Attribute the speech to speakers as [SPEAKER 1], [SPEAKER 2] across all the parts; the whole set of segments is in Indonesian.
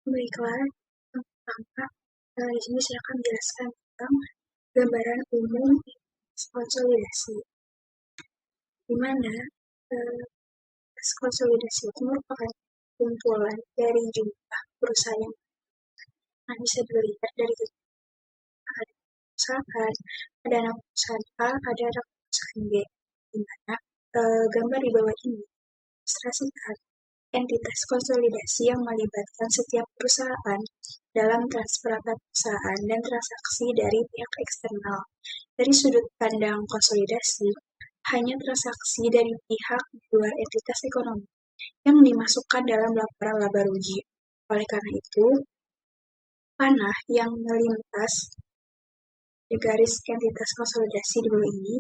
[SPEAKER 1] Baiklah, yang pertama, di sini saya akan menjelaskan tentang gambaran umum konsolidasi, di mana eh, konsolidasi itu merupakan kumpulan dari jumlah perusahaan. Nah, bisa dilihat dari ada perusahaan, ada anak perusahaan A, ada anak perusahaan B, di mana gambar di bawah ini ilustrasikan entitas konsolidasi yang melibatkan setiap perusahaan dalam transfer antar perusahaan dan transaksi dari pihak eksternal. Dari sudut pandang konsolidasi, hanya transaksi dari pihak di luar entitas ekonomi yang dimasukkan dalam laporan laba rugi. Oleh karena itu, panah yang melintas di garis entitas konsolidasi di bawah ini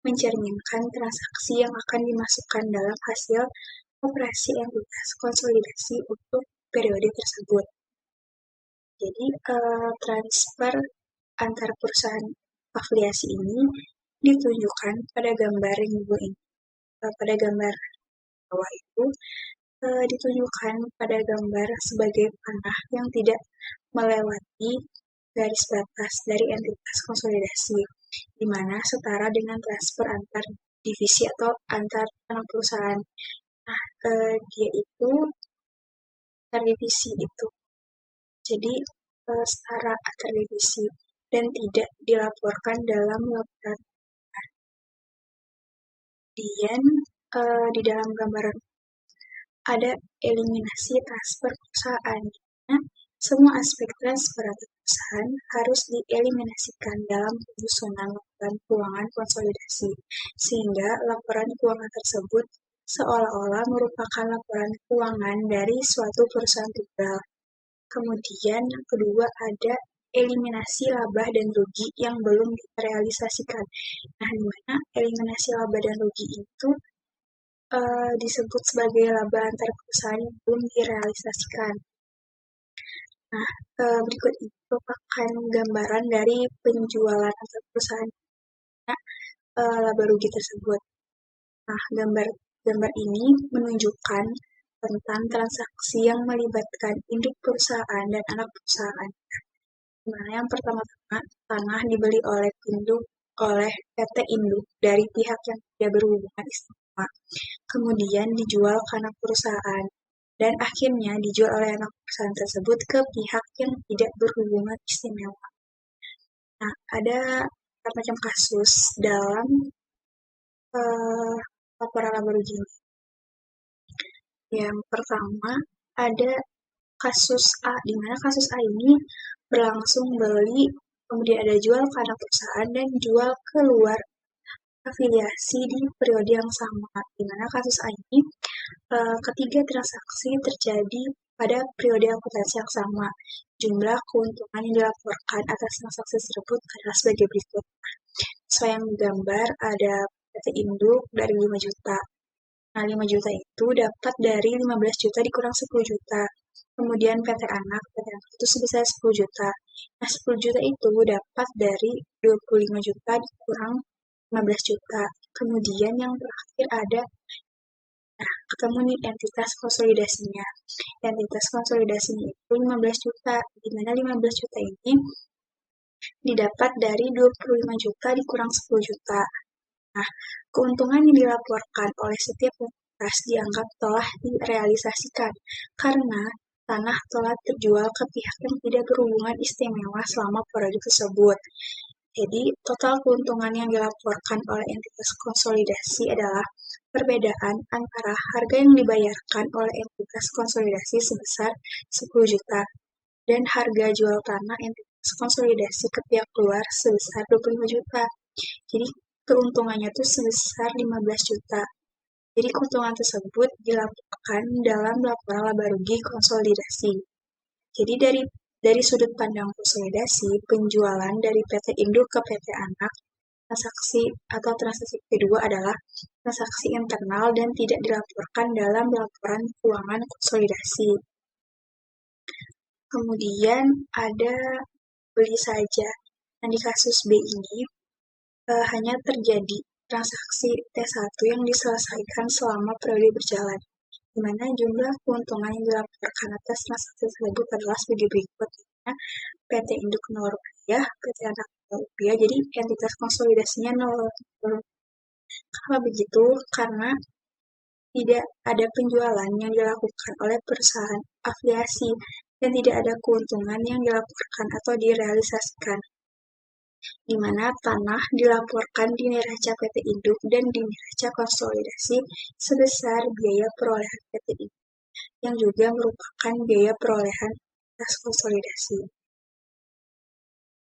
[SPEAKER 1] mencerminkan transaksi yang akan dimasukkan dalam hasil operasi entitas konsolidasi untuk periode tersebut. Jadi, transfer antar perusahaan afiliasi ini ditunjukkan pada gambar yang di bawah ini. Pada gambar bawah itu ditunjukkan pada gambar sebagai panah yang tidak melewati garis batas dari entitas konsolidasi, di mana setara dengan transfer antar divisi atau antar anak perusahaan. Nah, dia itu antar divisi itu. Jadi, setara antar divisi dan tidak dilaporkan dalam laporan. Kemudian, di dalam gambaran ada eliminasi transfer perusahaan, di mana semua aspek transfer atau perusahaan harus dieliminasikan dalam penyusunan laporan keuangan konsolidasi, sehingga laporan keuangan tersebut seolah-olah merupakan laporan keuangan dari suatu perusahaan tunggal. Kemudian yang kedua ada eliminasi laba dan rugi yang belum direalisasikan. Nah, di mana eliminasi laba dan rugi itu disebut sebagai laba antar perusahaan yang belum direalisasikan. Nah, berikut ini merupakan gambaran dari penjualan antar perusahaan laba rugi tersebut. Nah, gambar ini menunjukkan tentang transaksi yang melibatkan induk perusahaan dan anak perusahaan. Dimana yang pertama-tama tanah dibeli oleh PT Induk dari pihak yang tidak berhubungan istimewa, kemudian dijual ke anak perusahaan, dan akhirnya dijual oleh anak perusahaan tersebut ke pihak yang tidak berhubungan istimewa. Nah, ada beberapa macam kasus dalam laporan laba rugi ini. Yang pertama ada kasus A, di mana kasus A ini berlangsung beli, kemudian ada jual ke anak perusahaan dan jual keluar afiliasi di periode yang sama, di mana kasus A ini ketiga transaksi terjadi pada periode akuntansi yang sama. Jumlah keuntungan yang dilaporkan atas transaksi tersebut adalah sebagai berikut. Sesuai yang gambar ada PT Induk dari 5 juta. Nah, 5 juta itu dapat dari 15 juta dikurang 10 juta. Kemudian PT Anak itu sebesar 10 juta. Nah, 10 juta itu dapat dari 25 juta dikurang 15 juta. Kemudian yang terakhir ada, nah, ketemu nih entitas konsolidasinya. Entitas konsolidasinya itu 15 juta, di mana 15 juta ini didapat dari 25 juta dikurang 10 juta. Nah, keuntungan yang dilaporkan oleh setiap entitas dianggap telah direalisasikan karena tanah telah terjual ke pihak yang tidak berhubungan istimewa selama periode tersebut. Jadi, total keuntungan yang dilaporkan oleh entitas konsolidasi adalah perbedaan antara harga yang dibayarkan oleh entitas konsolidasi sebesar 10 juta dan harga jual tanah entitas konsolidasi ke pihak luar sebesar 25 juta. Jadi, keuntungannya itu sebesar 15 juta. Jadi, keuntungan tersebut dilaporkan dalam laporan laba rugi konsolidasi. Jadi, dari sudut pandang konsolidasi, penjualan dari PT Induk ke PT Anak, transaksi kedua adalah transaksi internal dan tidak dilaporkan dalam laporan keuangan konsolidasi. Kemudian ada beli saja. Nah, di kasus B ini hanya terjadi transaksi T1 yang diselesaikan selama periode berjalan. di mana jumlah keuntungan yang dilaporkan atas transaksi tersebut adalah sebagai berikut. PT Induk Rupiah, PT Anak Rupiah, jadi entitas konsolidasinya 0. Kalau begitu, karena tidak ada penjualan yang dilakukan oleh perusahaan afiliasi dan tidak ada keuntungan yang dilaporkan atau direalisasikan, di mana tanah dilaporkan di neraca PT Induk dan di neraca konsolidasi sebesar biaya perolehan PT Induk, yang juga merupakan biaya perolehan atas konsolidasi.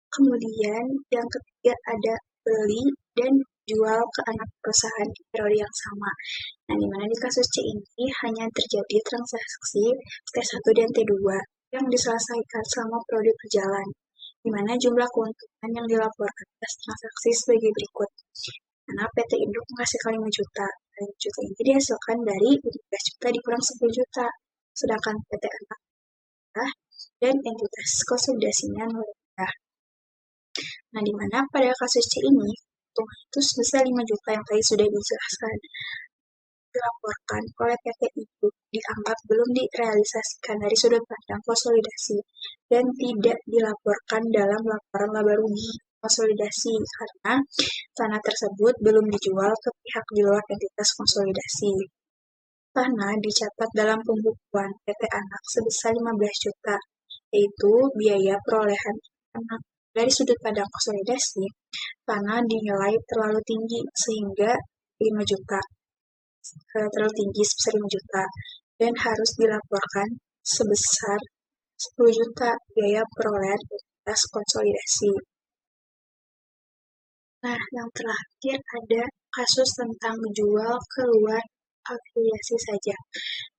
[SPEAKER 1] Kemudian yang ketiga ada beli dan jual ke anak perusahaan di periode yang sama. Nah, di mana di kasus C ini hanya terjadi transaksi T1 dan T2 yang diselesaikan selama periode berjalan, di mana jumlah keuntungan yang dilaporkan atas transaksi sebagai berikut. Karena PT Induk menghasilkan 5 juta, 5 juta ini dihasilkan dari 15 juta dikurang 10 juta, sedangkan PT Anak dan entitas konsolidasinya 0 juta. Nah, di mana pada kasus C ini, keuntungan itu sebesar 5 juta yang tadi sudah dijelaskan, dilaporkan oleh PT itu dianggap belum direalisasikan dari sudut pandang konsolidasi dan tidak dilaporkan dalam laporan laba rugi konsolidasi karena tanah tersebut belum dijual ke pihak di luar entitas konsolidasi. Tanah dicatat dalam pembukuan PT Anak sebesar 15 juta, yaitu biaya perolehan anak. Dari sudut pandang konsolidasi, tanah dinilai terlalu tinggi sehingga 5 juta, terlalu tinggi sebesar 5 juta, dan harus dilaporkan sebesar 10 juta biaya perolehan entitas konsolidasi. Nah, yang terakhir ada kasus tentang menjual keluar afiliasi saja.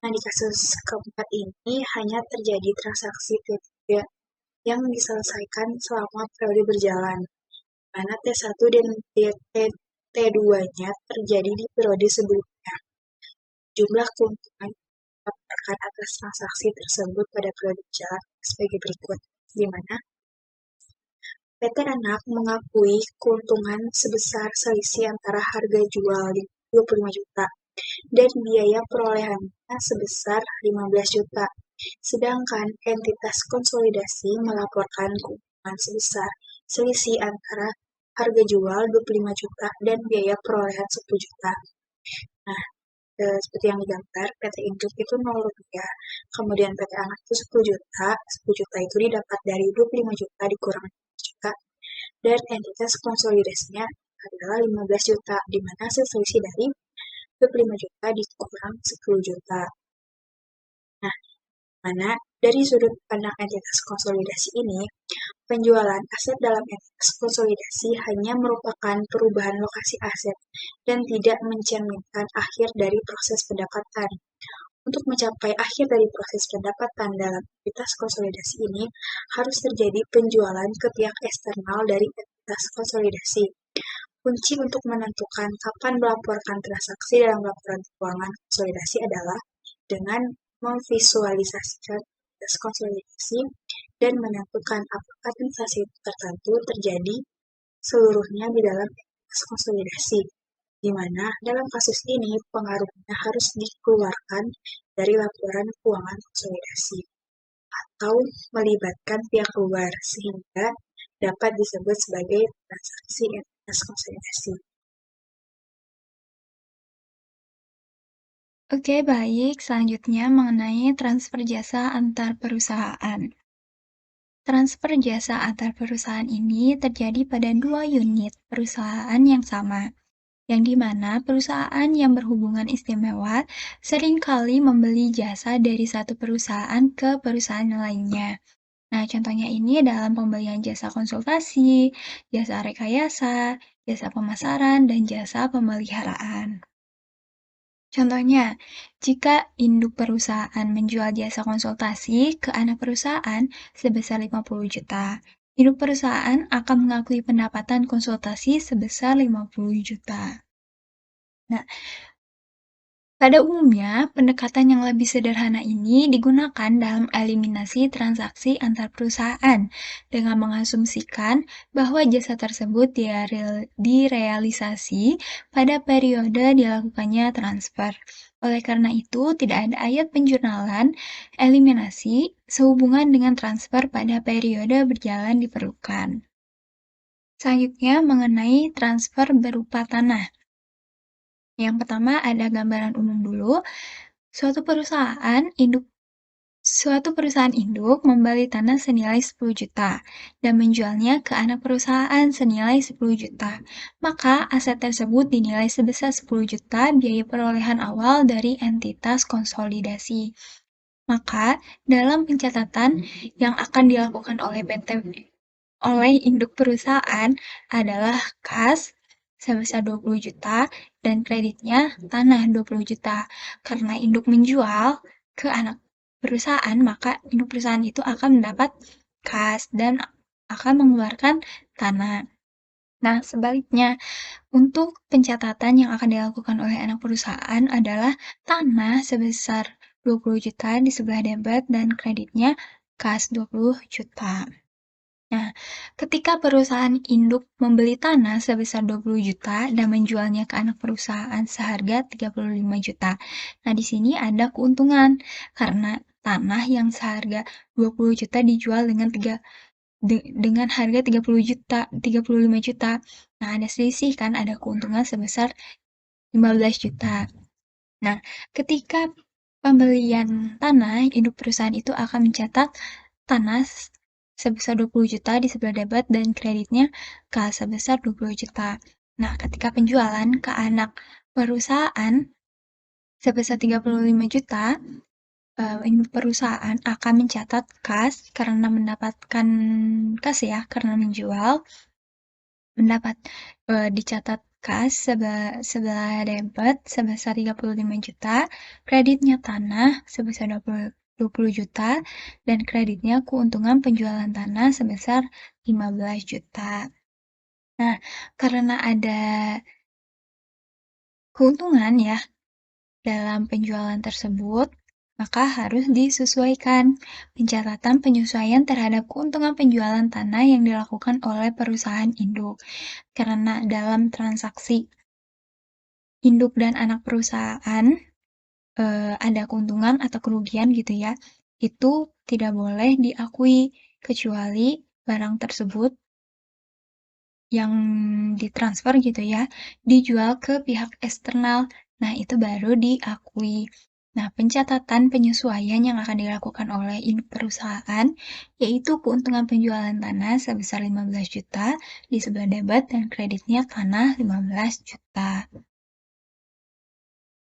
[SPEAKER 1] Nah, di kasus keempat ini hanya terjadi transaksi T3 yang diselesaikan selama periode berjalan, mana T1 dan T2-nya terjadi di periode sebelumnya. Jumlah keuntungan dilaporkan atas transaksi tersebut pada periode berjalan sebagai berikut, di mana PT Anak mengakui keuntungan sebesar selisih antara harga jual di 25 juta dan biaya perolehannya sebesar 15 juta. Sedangkan entitas konsolidasi melaporkan keuntungan sebesar selisih antara harga jual 25 juta dan biaya perolehan 10 juta. Nah, seperti yang digambar, PT Induk itu 0 rupiah, kemudian PT Anak itu 10 juta, 10 juta itu didapat dari 25 juta dikurang 15 juta, dan entitas konsolidasinya adalah 15 juta, di mana hasil selisih dari 25 juta dikurang 10 juta. Nah, mana dari sudut pandang entitas konsolidasi ini, penjualan aset dalam entitas konsolidasi hanya merupakan perubahan lokasi aset dan tidak mencerminkan akhir dari proses pendapatan. Untuk mencapai akhir dari proses pendapatan dalam entitas konsolidasi ini, harus terjadi penjualan ke pihak eksternal dari entitas konsolidasi. Kunci untuk menentukan kapan melaporkan transaksi dalam laporan keuangan konsolidasi adalah dengan memvisualisasikan entitas konsolidasi dan menentukan apakah transaksi tertentu terjadi seluruhnya di dalam entitas konsolidasi, di mana dalam kasus ini pengaruhnya harus dikeluarkan dari laporan keuangan konsolidasi atau melibatkan pihak luar sehingga dapat disebut sebagai transaksi entitas konsolidasi.
[SPEAKER 2] Oke, baik. Selanjutnya mengenai transfer jasa antar perusahaan. Transfer jasa antar perusahaan ini terjadi pada dua unit perusahaan yang sama, yang dimana perusahaan yang berhubungan istimewa seringkali membeli jasa dari satu perusahaan ke perusahaan lainnya. Nah, contohnya ini dalam pembelian jasa konsultasi, jasa rekayasa, jasa pemasaran, dan jasa pemeliharaan. Contohnya, jika induk perusahaan menjual jasa konsultasi ke anak perusahaan sebesar 50 juta, induk perusahaan akan mengakui pendapatan konsultasi sebesar 50 juta. Nah, Pada umumnya, pendekatan yang lebih sederhana ini digunakan dalam eliminasi transaksi antar perusahaan dengan mengasumsikan bahwa jasa tersebut direalisasi pada periode dilakukannya transfer. Oleh karena itu, tidak ada ayat penjurnalan eliminasi sehubungan dengan transfer pada periode berjalan diperlukan. Selanjutnya, mengenai transfer berupa tanah. Yang pertama ada gambaran umum dulu. Suatu perusahaan induk membeli tanah senilai 10 juta dan menjualnya ke anak perusahaan senilai 10 juta. Maka aset tersebut dinilai sebesar 10 juta biaya perolehan awal dari entitas konsolidasi. Maka dalam pencatatan yang akan dilakukan oleh induk perusahaan adalah kas sebesar 20 juta dan kreditnya tanah 20 juta. Karena induk menjual ke anak perusahaan, maka induk perusahaan itu akan mendapat kas dan akan mengeluarkan tanah. Nah, sebaliknya, untuk pencatatan yang akan dilakukan oleh anak perusahaan adalah tanah sebesar 20 juta di sebelah debit dan kreditnya kas 20 juta. Nah, ketika perusahaan induk membeli tanah sebesar 20 juta dan menjualnya ke anak perusahaan seharga 35 juta. Nah, di sini ada keuntungan karena tanah yang seharga 20 juta dijual dengan harga 35 juta. Nah, ada selisih kan, ada keuntungan sebesar 15 juta. Nah, ketika pembelian tanah, induk perusahaan itu akan mencatat tanah sebesar 20 juta di sebelah debit dan kreditnya kas sebesar 20 juta. Nah, ketika penjualan ke anak perusahaan sebesar 35 juta, induk perusahaan akan mencatat kas karena mendapatkan kas ya, karena menjual dicatat kas sebelah debit sebesar 35 juta, kreditnya tanah sebesar 20 juta, dan kreditnya keuntungan penjualan tanah sebesar 15 juta. Nah, karena ada keuntungan ya dalam penjualan tersebut, maka harus disesuaikan pencatatan penyesuaian terhadap keuntungan penjualan tanah yang dilakukan oleh perusahaan induk. Karena dalam transaksi induk dan anak perusahaan ada keuntungan atau kerugian gitu ya, itu tidak boleh diakui kecuali barang tersebut yang ditransfer gitu ya, dijual ke pihak eksternal. Nah, itu baru diakui. Nah, pencatatan penyesuaian yang akan dilakukan oleh induk perusahaan yaitu keuntungan penjualan tanah sebesar 15 juta di sebelah debit dan kreditnya tanah 15 juta.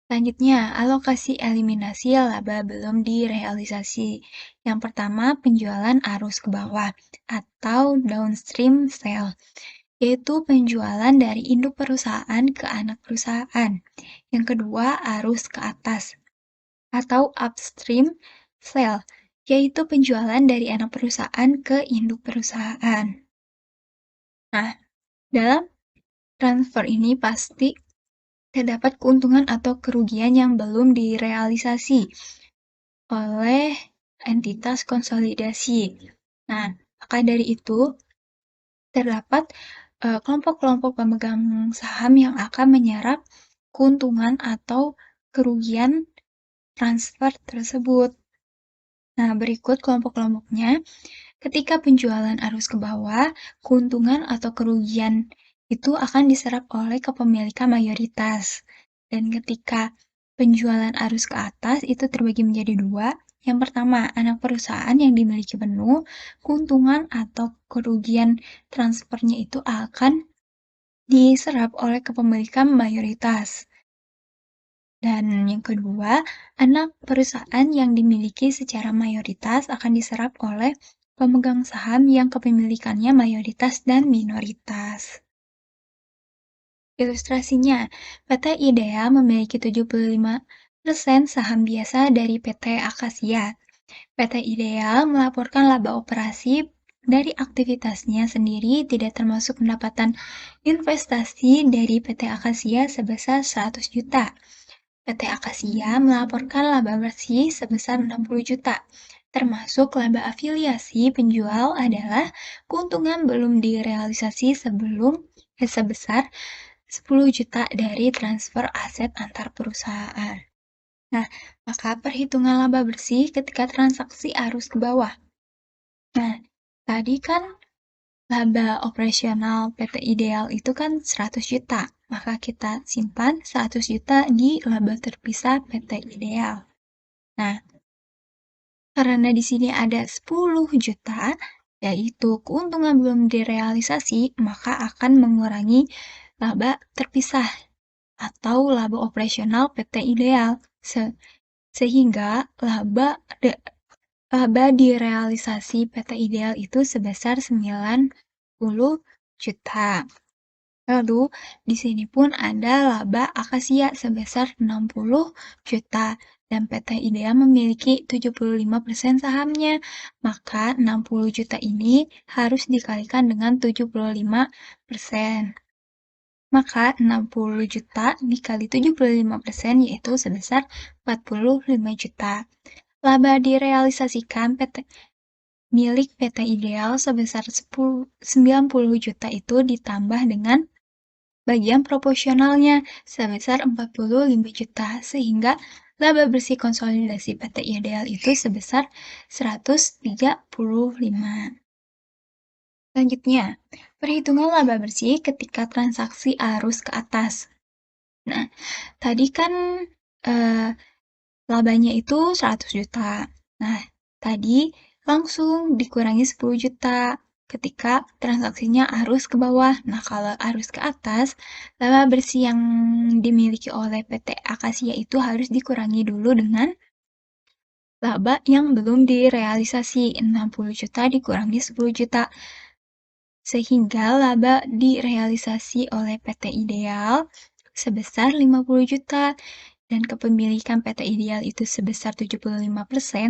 [SPEAKER 2] Selanjutnya, alokasi eliminasi laba belum direalisasi. Yang pertama, penjualan arus ke bawah atau downstream sale, yaitu penjualan dari induk perusahaan ke anak perusahaan. Yang kedua, arus ke atas atau upstream sale, yaitu penjualan dari anak perusahaan ke induk perusahaan. Nah, dalam transfer ini pasti terdapat keuntungan atau kerugian yang belum direalisasi oleh entitas konsolidasi. Nah, maka dari itu terdapat kelompok-kelompok pemegang saham yang akan menyerap keuntungan atau kerugian transfer tersebut. Nah, berikut kelompok-kelompoknya. Ketika penjualan arus ke bawah, keuntungan atau kerugian itu akan diserap oleh kepemilikan mayoritas. Dan ketika penjualan arus ke atas itu terbagi menjadi dua. Yang pertama, anak perusahaan yang dimiliki penuh, keuntungan atau kerugian transfernya itu akan diserap oleh kepemilikan mayoritas. Dan yang kedua, anak perusahaan yang dimiliki secara mayoritas akan diserap oleh pemegang saham yang kepemilikannya mayoritas dan minoritas. Ilustrasinya, PT Ideal memiliki 75% saham biasa dari PT Akasia. PT Ideal melaporkan laba operasi dari aktivitasnya sendiri tidak termasuk pendapatan investasi dari PT Akasia sebesar 100 juta. PT Akasia melaporkan laba bersih sebesar 60 juta, termasuk laba afiliasi penjual adalah keuntungan belum direalisasi sebesar 10 juta dari transfer aset antar perusahaan. Nah, maka perhitungan laba bersih ketika transaksi arus ke bawah. Nah, tadi kan laba operasional PT Ideal itu kan 100 juta, maka kita simpan 100 juta di laba terpisah PT Ideal. Nah, karena di sini ada 10 juta, yaitu keuntungan belum direalisasi, maka akan mengurangi laba terpisah atau laba operasional PT Ideal. Sehingga laba direalisasi PT Ideal itu sebesar 90 juta. Lalu, di sini pun ada laba Akasia sebesar 60 juta dan PT Ideal memiliki 75% sahamnya. Maka 60 juta ini harus dikalikan dengan 75%. Maka 60 juta dikali 75% yaitu sebesar 45 juta. Laba direalisasikan milik PT Ideal sebesar 90 juta itu ditambah dengan bagian proporsionalnya sebesar 45 juta, sehingga laba bersih konsolidasi PT Ideal itu sebesar 135. Selanjutnya, perhitungan laba bersih ketika transaksi arus ke atas. Nah, tadi kan labanya itu 100 juta. Nah, tadi langsung dikurangi 10 juta ketika transaksinya arus ke bawah. Nah, kalau arus ke atas, laba bersih yang dimiliki oleh PT Akasia itu harus dikurangi dulu dengan laba yang belum direalisasi. 60 juta dikurangi 10 juta. Sehingga laba direalisasi oleh PT Ideal sebesar 50 juta dan kepemilikan PT Ideal itu sebesar 75%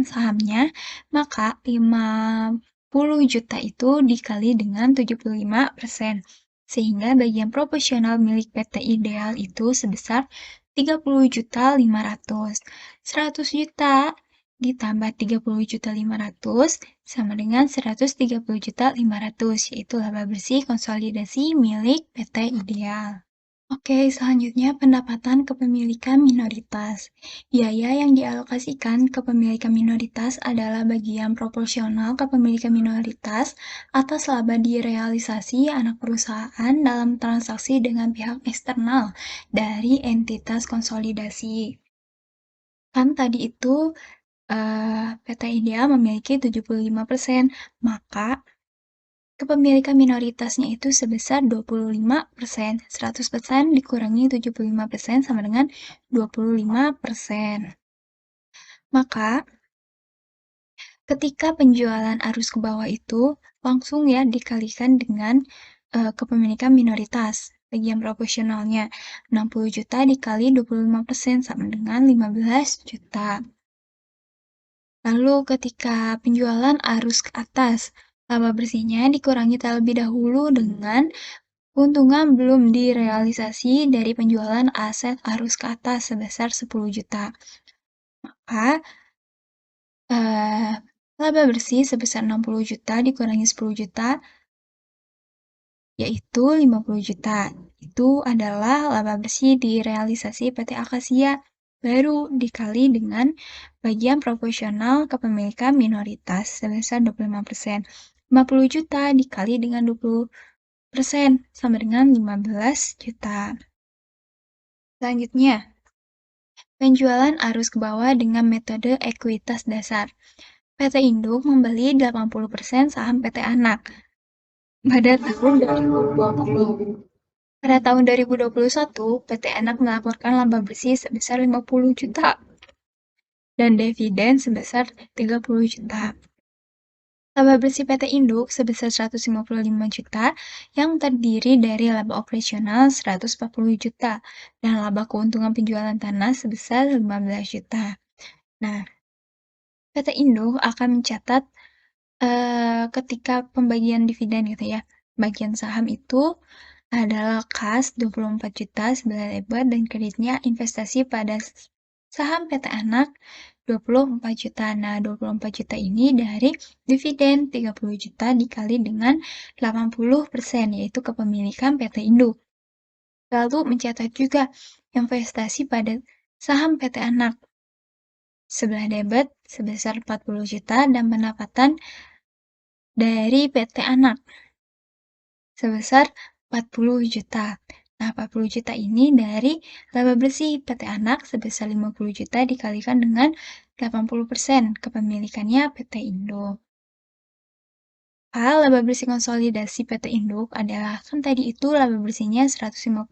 [SPEAKER 2] sahamnya, maka 50 juta itu dikali dengan 75%. Sehingga bagian proporsional milik PT Ideal itu sebesar 30 juta 500. 100 juta ditambah 30 juta 500 sama dengan 130 juta 500, yaitu laba bersih konsolidasi milik PT Ideal. Oke, selanjutnya pendapatan kepemilikan minoritas. Biaya yang dialokasikan kepemilikan minoritas adalah bagian proporsional kepemilikan minoritas atas laba direalisasi anak perusahaan dalam transaksi dengan pihak eksternal dari entitas konsolidasi. Kan tadi itu PT Ideal memiliki 75%, maka kepemilikan minoritasnya itu sebesar 25%. 100% dikurangi 75% sama dengan 25%. Maka, ketika penjualan arus ke bawah itu, langsung ya dikalikan dengan kepemilikan minoritas. Bagian proporsionalnya, 60 juta dikali 25% sama dengan 15 juta. Lalu ketika penjualan arus ke atas, laba bersihnya dikurangi terlebih dahulu dengan keuntungan belum direalisasi dari penjualan aset arus ke atas sebesar 10 juta. Maka laba bersih sebesar 60 juta dikurangi 10 juta yaitu 50 juta. Itu adalah laba bersih di realisasi PT Akasia, baru dikali dengan bagian proporsional kepemilikan minoritas sebesar 25%. 50 juta dikali dengan 20% sama dengan 15 juta. Selanjutnya, penjualan arus ke bawah dengan metode ekuitas dasar. PT Induk membeli 80% saham PT Anak pada tahun 2020. Pada tahun 2021, PT Anak melaporkan laba bersih sebesar 50 juta dan dividen sebesar 30 juta. Laba bersih PT Induk sebesar 155 juta yang terdiri dari laba operasional 140 juta dan laba keuntungan penjualan tanah sebesar 15 juta. Nah, PT Induk akan mencatat ketika pembagian dividen gitu ya. Bagian saham itu adalah kas 24 juta sebelah lebar dan kreditnya investasi pada saham PT Anak 24 juta. Nah, 24 juta ini dari dividen 30 juta dikali dengan 80%, yaitu kepemilikan PT Induk. Lalu mencatat juga investasi pada saham PT Anak sebelah debit sebesar 40 juta dan pendapatan dari PT Anak sebesar 40 juta. Nah, 40 juta ini dari laba bersih PT Anak sebesar 50 juta dikalikan dengan 80% kepemilikannya PT Indo. Laba bersih konsolidasi PT Induk adalah, kan tadi itu laba bersihnya 155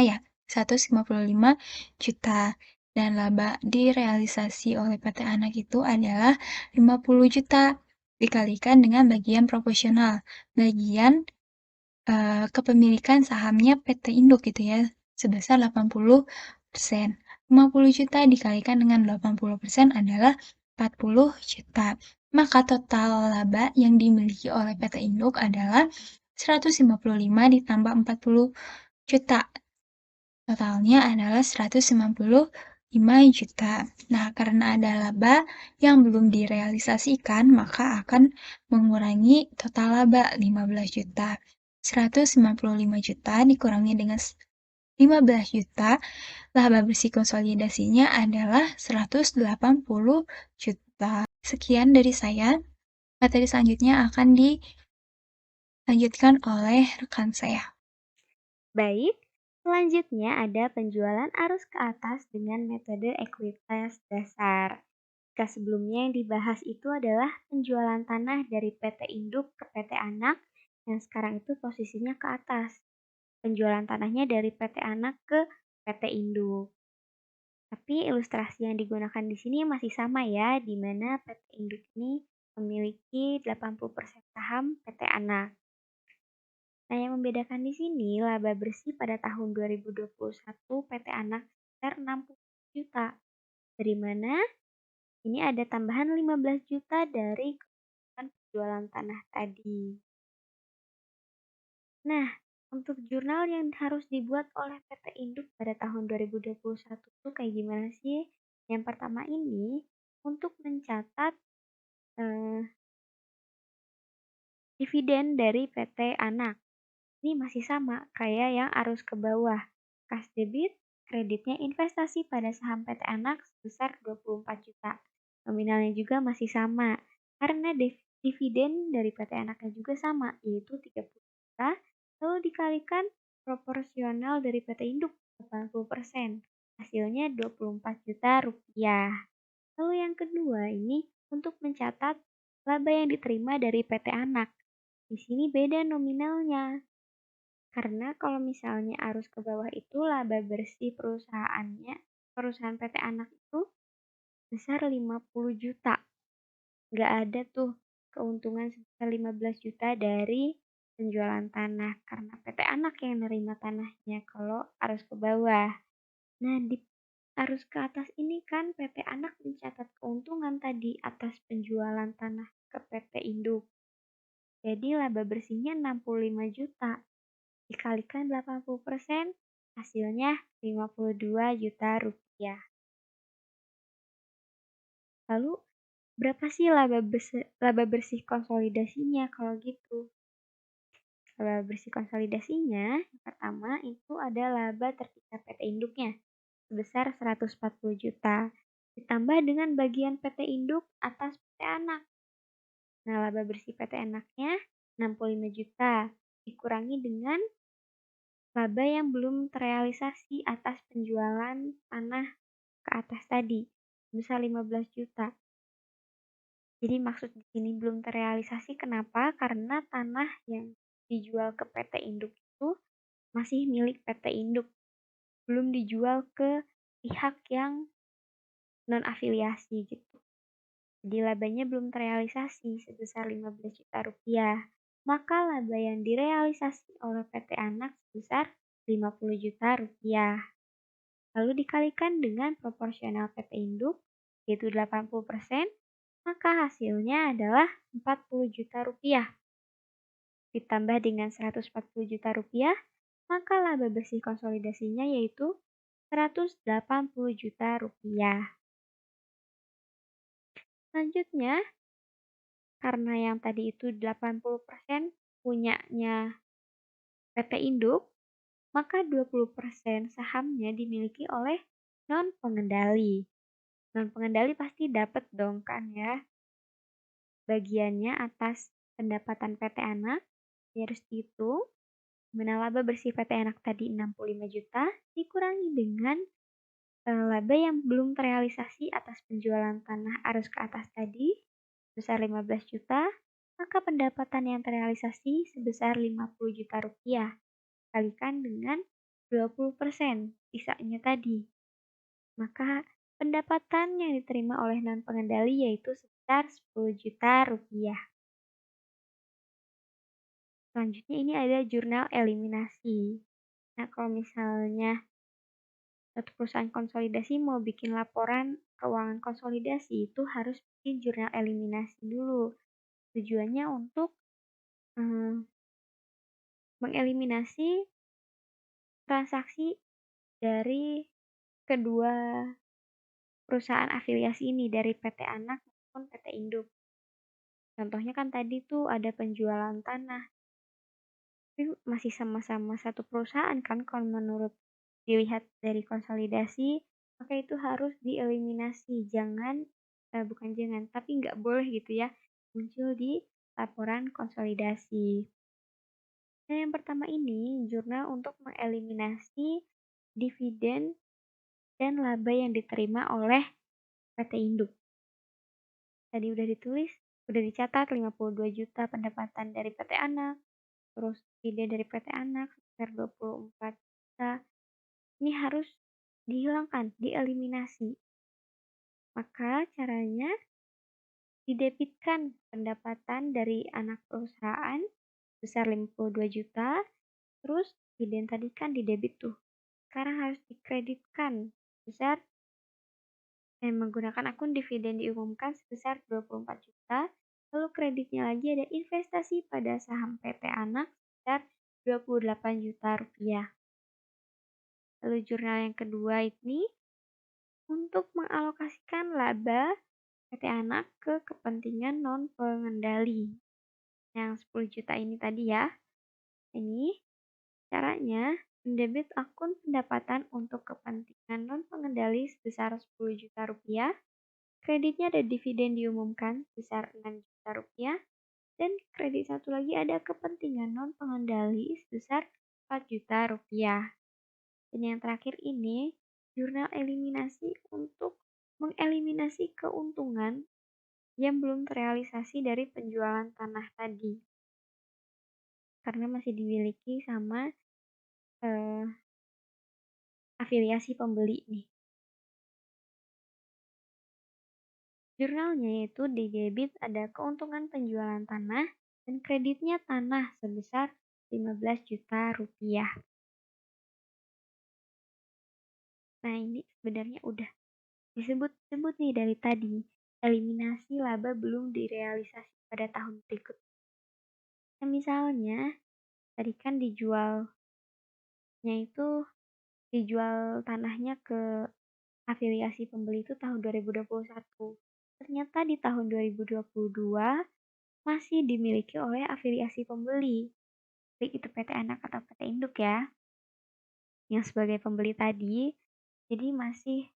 [SPEAKER 2] ya, 155 juta. Dan laba direalisasi oleh PT Anak itu adalah 50 juta dikalikan dengan bagian proporsional. Bagian kepemilikan sahamnya PT Induk gitu ya, sebesar 80%. 50 juta dikalikan dengan 80% adalah 40 juta. Maka total laba yang dimiliki oleh PT Induk adalah 155 ditambah 40 juta. Totalnya adalah 195 juta. Nah, karena ada laba yang belum direalisasikan, maka akan mengurangi total laba 15 juta. 195 juta dikurangi dengan 15 juta, laba bersih konsolidasinya adalah 180 juta. Sekian dari saya. Materi selanjutnya akan dilanjutkan oleh rekan saya.
[SPEAKER 3] Baik, selanjutnya ada penjualan arus ke atas dengan metode ekuitas dasar. Jika sebelumnya yang dibahas itu adalah penjualan tanah dari PT Induk ke PT Anak, yang sekarang itu posisinya ke atas. Penjualan tanahnya dari PT Anak ke PT Induk. Tapi ilustrasi yang digunakan di sini masih sama ya, di mana PT Induk ini memiliki 80% saham PT Anak. Nah, yang membedakan di sini laba bersih pada tahun 2021 PT Anak sekitar 60 juta. Dari mana? Ini ada tambahan 15 juta dari keuntungan penjualan tanah tadi. Nah, untuk jurnal yang harus dibuat oleh PT Induk pada tahun 2021 itu kayak gimana sih? Yang pertama ini untuk mencatat dividen dari PT Anak. Ini masih sama kayak yang arus ke bawah. Kas debit, kreditnya investasi pada saham PT Anak sebesar 24 juta. Nominalnya juga masih sama. Karena dividen dari PT Anaknya juga sama, yaitu 30 juta. Lalu dikalikan proporsional dari PT Induk 80%. Hasilnya 24 juta rupiah. Lalu yang kedua ini untuk mencatat laba yang diterima dari PT Anak. Di sini beda nominalnya. Karena kalau misalnya arus ke bawah itu laba bersih perusahaan PT Anak itu besar 50 juta. Nggak ada tuh keuntungan sebesar 15 juta dari penjualan tanah karena PT Anak yang nerima tanahnya kalau arus ke bawah. Nah, di arus ke atas ini kan PT Anak mencatat keuntungan tadi atas penjualan tanah ke PT Induk. Jadi laba bersihnya 65 juta. Dikalikan 80%, hasilnya 52 juta rupiah. Lalu, berapa sih laba bersih konsolidasinya kalau gitu? Laba bersih konsolidasinya, yang pertama itu ada laba terpisah PT Induknya, sebesar 140 juta, ditambah dengan bagian PT Induk atas PT Anak. Nah, laba bersih PT Anaknya 65 juta, dikurangi dengan laba yang belum terrealisasi atas penjualan tanah ke atas tadi, sebesar 15 juta. Jadi maksud di sini belum terrealisasi kenapa? Karena tanah yang dijual ke PT Induk itu masih milik PT Induk, belum dijual ke pihak yang non-afiliasi gitu. Jadi labanya belum terrealisasi sebesar 15 juta rupiah. Maka laba yang direalisasi oleh PT Anak sebesar 50 juta rupiah. Lalu dikalikan dengan proporsional PT Induk, yaitu 80%, maka hasilnya adalah 40 juta rupiah. Ditambah dengan 140 juta rupiah, maka laba bersih konsolidasinya yaitu Rp180 juta. Selanjutnya, karena yang tadi itu 80% punyanya PT Induk, maka 20% sahamnya dimiliki oleh non-pengendali. Non-pengendali pasti dapat dong kan ya bagiannya atas pendapatan PT Anak. Ya harus dihitung. Mana laba bersih PT Anak tadi 65 juta dikurangi dengan laba yang belum terrealisasi atas penjualan tanah arus ke atas tadi sebesar 15 juta, maka pendapatan yang terrealisasi sebesar 50 juta rupiah. Kalikan dengan 20% sisanya tadi. Maka pendapatan yang diterima oleh non-pengendali yaitu sebesar 10 juta rupiah. Selanjutnya ini ada jurnal eliminasi. Nah, kalau misalnya satu perusahaan konsolidasi mau bikin laporan keuangan konsolidasi itu harus bikin jurnal eliminasi dulu. Tujuannya untuk mengeliminasi transaksi dari kedua perusahaan afiliasi ini, dari PT Anak maupun PT Induk. Contohnya kan tadi tuh ada penjualan tanah. Tapi masih sama-sama satu perusahaan kan kalau menurut dilihat dari konsolidasi, maka itu harus dieliminasi. Bukan jangan, tapi nggak boleh gitu ya, muncul di laporan konsolidasi. Nah, yang pertama ini, jurnal untuk mengeliminasi dividen dan laba yang diterima oleh PT Induk. Tadi udah ditulis, udah dicatat 52 juta pendapatan dari PT Anak, terus dividen dari PT Anak sebesar 24 juta. Ini harus dihilangkan, dieliminasi. Maka caranya didebitkan pendapatan dari anak perusahaan sebesar 52 juta, terus dividen tadi kan didebit tuh. Sekarang harus dikreditkan sebesar menggunakan akun dividen diumumkan sebesar 24 juta. Lalu kreditnya lagi ada investasi pada saham PT Anak sebesar 28 juta rupiah. Lalu jurnal yang kedua ini untuk mengalokasikan laba PT Anak ke kepentingan non-pengendali. Yang 10 juta ini tadi ya. Ini caranya mendebit akun pendapatan untuk kepentingan non-pengendali sebesar 10 juta rupiah. Kreditnya ada dividen diumumkan sebesar 6 juta rupiah. Dan kredit satu lagi ada kepentingan non-pengendali sebesar 4 juta rupiah. Dan yang terakhir ini, jurnal eliminasi untuk mengeliminasi keuntungan yang belum terrealisasi dari penjualan tanah tadi. Karena masih dimiliki sama afiliasi pembeli nih. Jurnalnya yaitu di debit ada keuntungan penjualan tanah dan kreditnya tanah sebesar 15 juta rupiah. Nah, ini sebenarnya udah disebut-sebut nih dari tadi. Eliminasi laba belum direalisasi pada tahun berikut. Nah, misalnya tadi kan dijual tanahnya ke afiliasi pembeli itu tahun 2021. Ternyata di tahun 2022 masih dimiliki oleh afiliasi pembeli, baik itu PT Anak atau PT Induk ya, yang sebagai pembeli tadi, jadi masih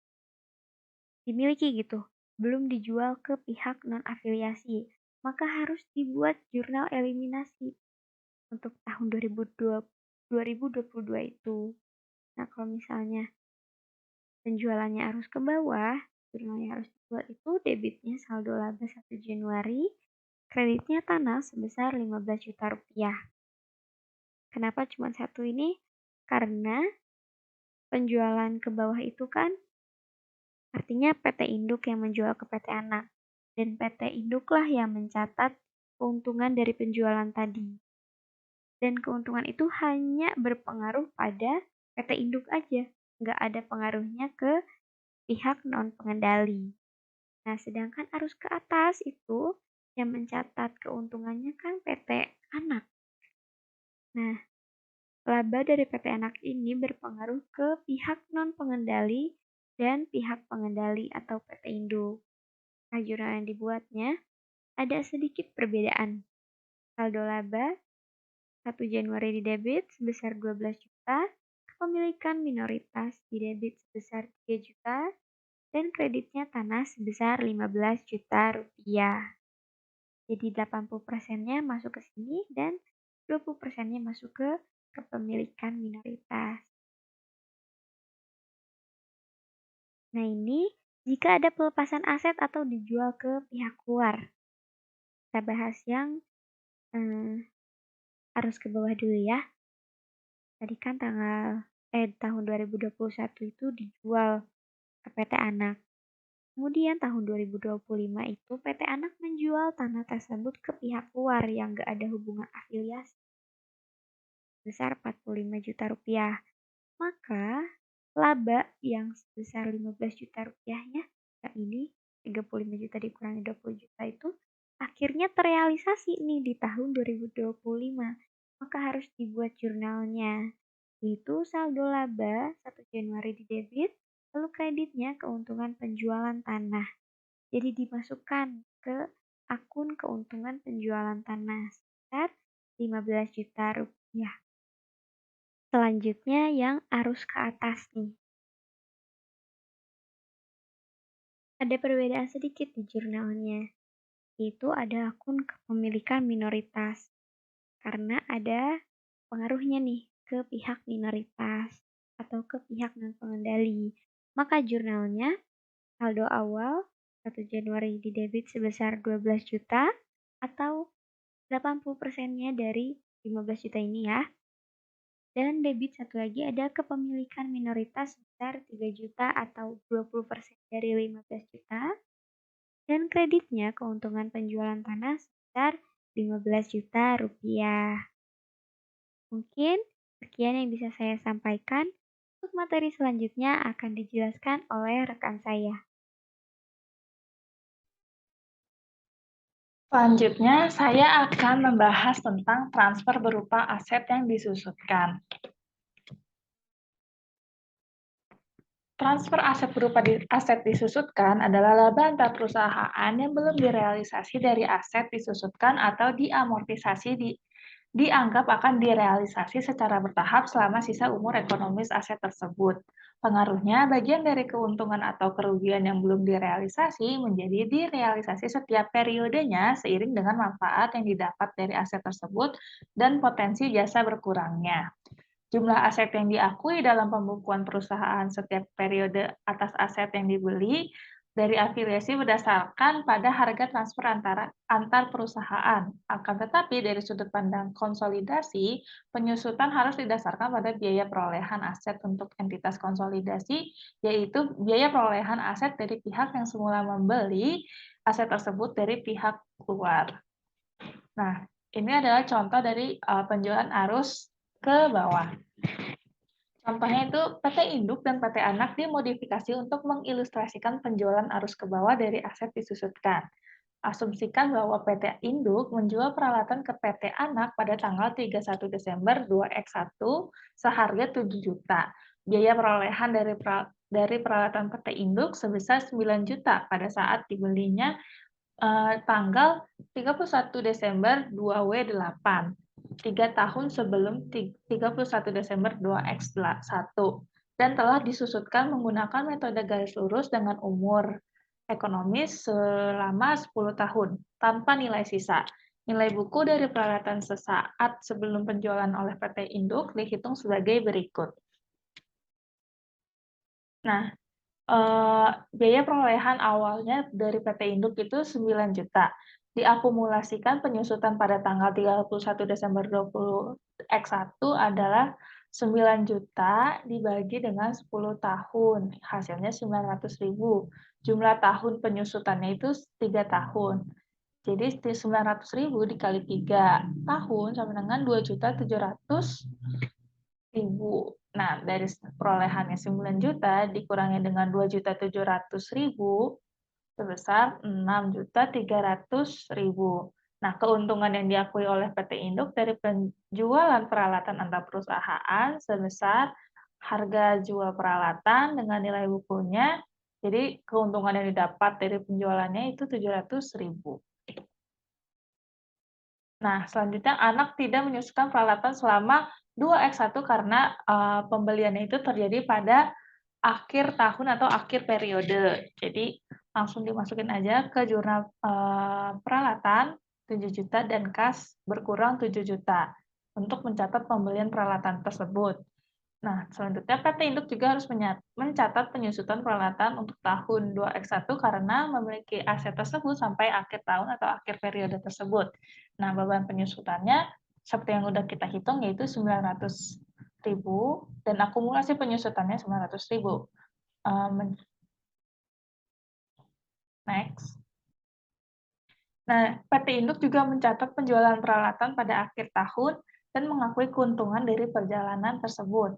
[SPEAKER 3] dimiliki gitu, belum dijual ke pihak non-afiliasi, maka harus dibuat jurnal eliminasi untuk tahun 2022 itu. Nah, kalau misalnya penjualannya arus ke bawah, jurnalnya harus dibuat itu debitnya saldo laba 1 Januari, kreditnya tanah sebesar 15 juta rupiah. Kenapa cuma satu ini? Karena penjualan ke bawah itu kan artinya PT Induk yang menjual ke PT Anak. Dan PT Induklah yang mencatat keuntungan dari penjualan tadi. Dan keuntungan itu hanya berpengaruh pada PT Induk aja. Nggak ada pengaruhnya ke pihak non-pengendali. Nah, sedangkan arus ke atas itu yang mencatat keuntungannya kan PT Anak. Nah, Laba dari PT Anak ini berpengaruh ke pihak non-pengendali dan pihak pengendali atau PT Induk. Nah, jurnal yang dibuatnya ada sedikit perbedaan. Saldo laba 1 Januari didebit sebesar 12 juta, kepemilikan minoritas didebit sebesar 3 juta, dan kreditnya tanah sebesar 15 juta rupiah. Jadi 80%-nya masuk ke sini dan 20%-nya masuk ke kepemilikan minoritas. Nah ini jika ada pelepasan aset atau dijual ke pihak luar. Kita bahas yang arus ke bawah dulu ya. Tadi kan tahun 2021 itu dijual ke PT Anak. Kemudian tahun 2025 itu PT Anak menjual tanah tersebut ke pihak luar yang gak ada hubungan afiliasi sebesar 45 juta rupiah. Maka laba yang sebesar 15 juta rupiahnya, nah ini 35 juta dikurangi 20 juta itu akhirnya terrealisasi nih di tahun 2025. Maka harus dibuat jurnalnya. Yaitu saldo laba 1 Januari didebit, lalu kreditnya keuntungan penjualan tanah. Jadi dimasukkan ke akun keuntungan penjualan tanah sebesar 15 juta rupiah. Selanjutnya yang arus ke atas nih. Ada perbedaan sedikit di jurnalnya, yaitu ada akun kepemilikan minoritas. Karena ada pengaruhnya nih ke pihak minoritas atau ke pihak non-pengendali. Maka jurnalnya saldo awal 1 Januari didebit sebesar 12 juta atau 80%-nya dari 15 juta ini ya. Dan debit satu lagi ada kepemilikan minoritas sebesar 3 juta atau 20% dari 15 juta. Dan kreditnya keuntungan penjualan tanah sebesar 15 juta rupiah. Mungkin sekian yang bisa saya sampaikan. Untuk materi selanjutnya akan dijelaskan oleh rekan saya.
[SPEAKER 4] Selanjutnya, saya akan membahas tentang transfer berupa aset yang disusutkan. Transfer aset berupa aset disusutkan adalah laba antar perusahaan yang belum direalisasi dari aset disusutkan atau diamortisasi dianggap akan direalisasi secara bertahap selama sisa umur ekonomis aset tersebut. Pengaruhnya, bagian dari keuntungan atau kerugian yang belum direalisasi menjadi direalisasi setiap periodenya seiring dengan manfaat yang didapat dari aset tersebut dan potensi jasa berkurangnya. Jumlah aset yang diakui dalam pembukuan perusahaan setiap periode atas aset yang dibeli dari afiliasi berdasarkan pada harga transfer antar perusahaan. Akan tetapi dari sudut pandang konsolidasi, penyusutan harus didasarkan pada biaya perolehan aset untuk entitas konsolidasi, yaitu biaya perolehan aset dari pihak yang semula membeli aset tersebut dari pihak luar. Nah, ini adalah contoh dari penjualan arus ke bawah. Contohnya itu PT Induk dan PT Anak dimodifikasi untuk mengilustrasikan penjualan arus ke bawah dari aset disusutkan. Asumsikan bahwa PT Induk menjual peralatan ke PT Anak pada tanggal 31 Desember 2X1 seharga 7 juta. Biaya perolehan dari peralatan PT Induk sebesar 9 juta pada saat dibelinya tanggal 31 Desember 2W8. 3 tahun sebelum 31 Desember 2X1 dan telah disusutkan menggunakan metode garis lurus dengan umur ekonomis selama 10 tahun tanpa nilai sisa. Nilai buku dari peralatan sesaat sebelum penjualan oleh PT Induk dihitung sebagai berikut. Nah, biaya perolehan awalnya dari PT Induk itu 9 juta. Diakumulasikan penyusutan pada tanggal 31 Desember 20X1 adalah 9 juta dibagi dengan 10 tahun. Hasilnya 900.000. Jumlah tahun penyusutannya itu 3 tahun. Jadi 900.000 dikali 3 tahun sama dengan 2.700.000. Nah, dari perolehannya 9 juta dikurangi dengan 2.700.000 sebesar 6.300.000. Nah, keuntungan yang diakui oleh PT Induk dari penjualan peralatan antar perusahaan sebesar harga jual peralatan dengan nilai bukunya, jadi keuntungan yang didapat dari penjualannya itu 700.000. Nah, selanjutnya anak tidak menyusukan peralatan selama 2x1 karena pembeliannya itu terjadi pada akhir tahun atau akhir periode. Jadi langsung dimasukin aja ke jurnal peralatan 7 juta dan kas berkurang 7 juta untuk mencatat pembelian peralatan tersebut. Nah, selanjutnya PT Induk juga harus mencatat penyusutan peralatan untuk tahun 2x1 karena memiliki aset tersebut sampai akhir tahun atau akhir periode tersebut. Nah, beban penyusutannya seperti yang udah kita hitung yaitu 900.000 dan akumulasi penyusutannya 900.000. Next. Nah, PT Induk juga mencatat penjualan peralatan pada akhir tahun dan mengakui keuntungan dari perjalanan tersebut.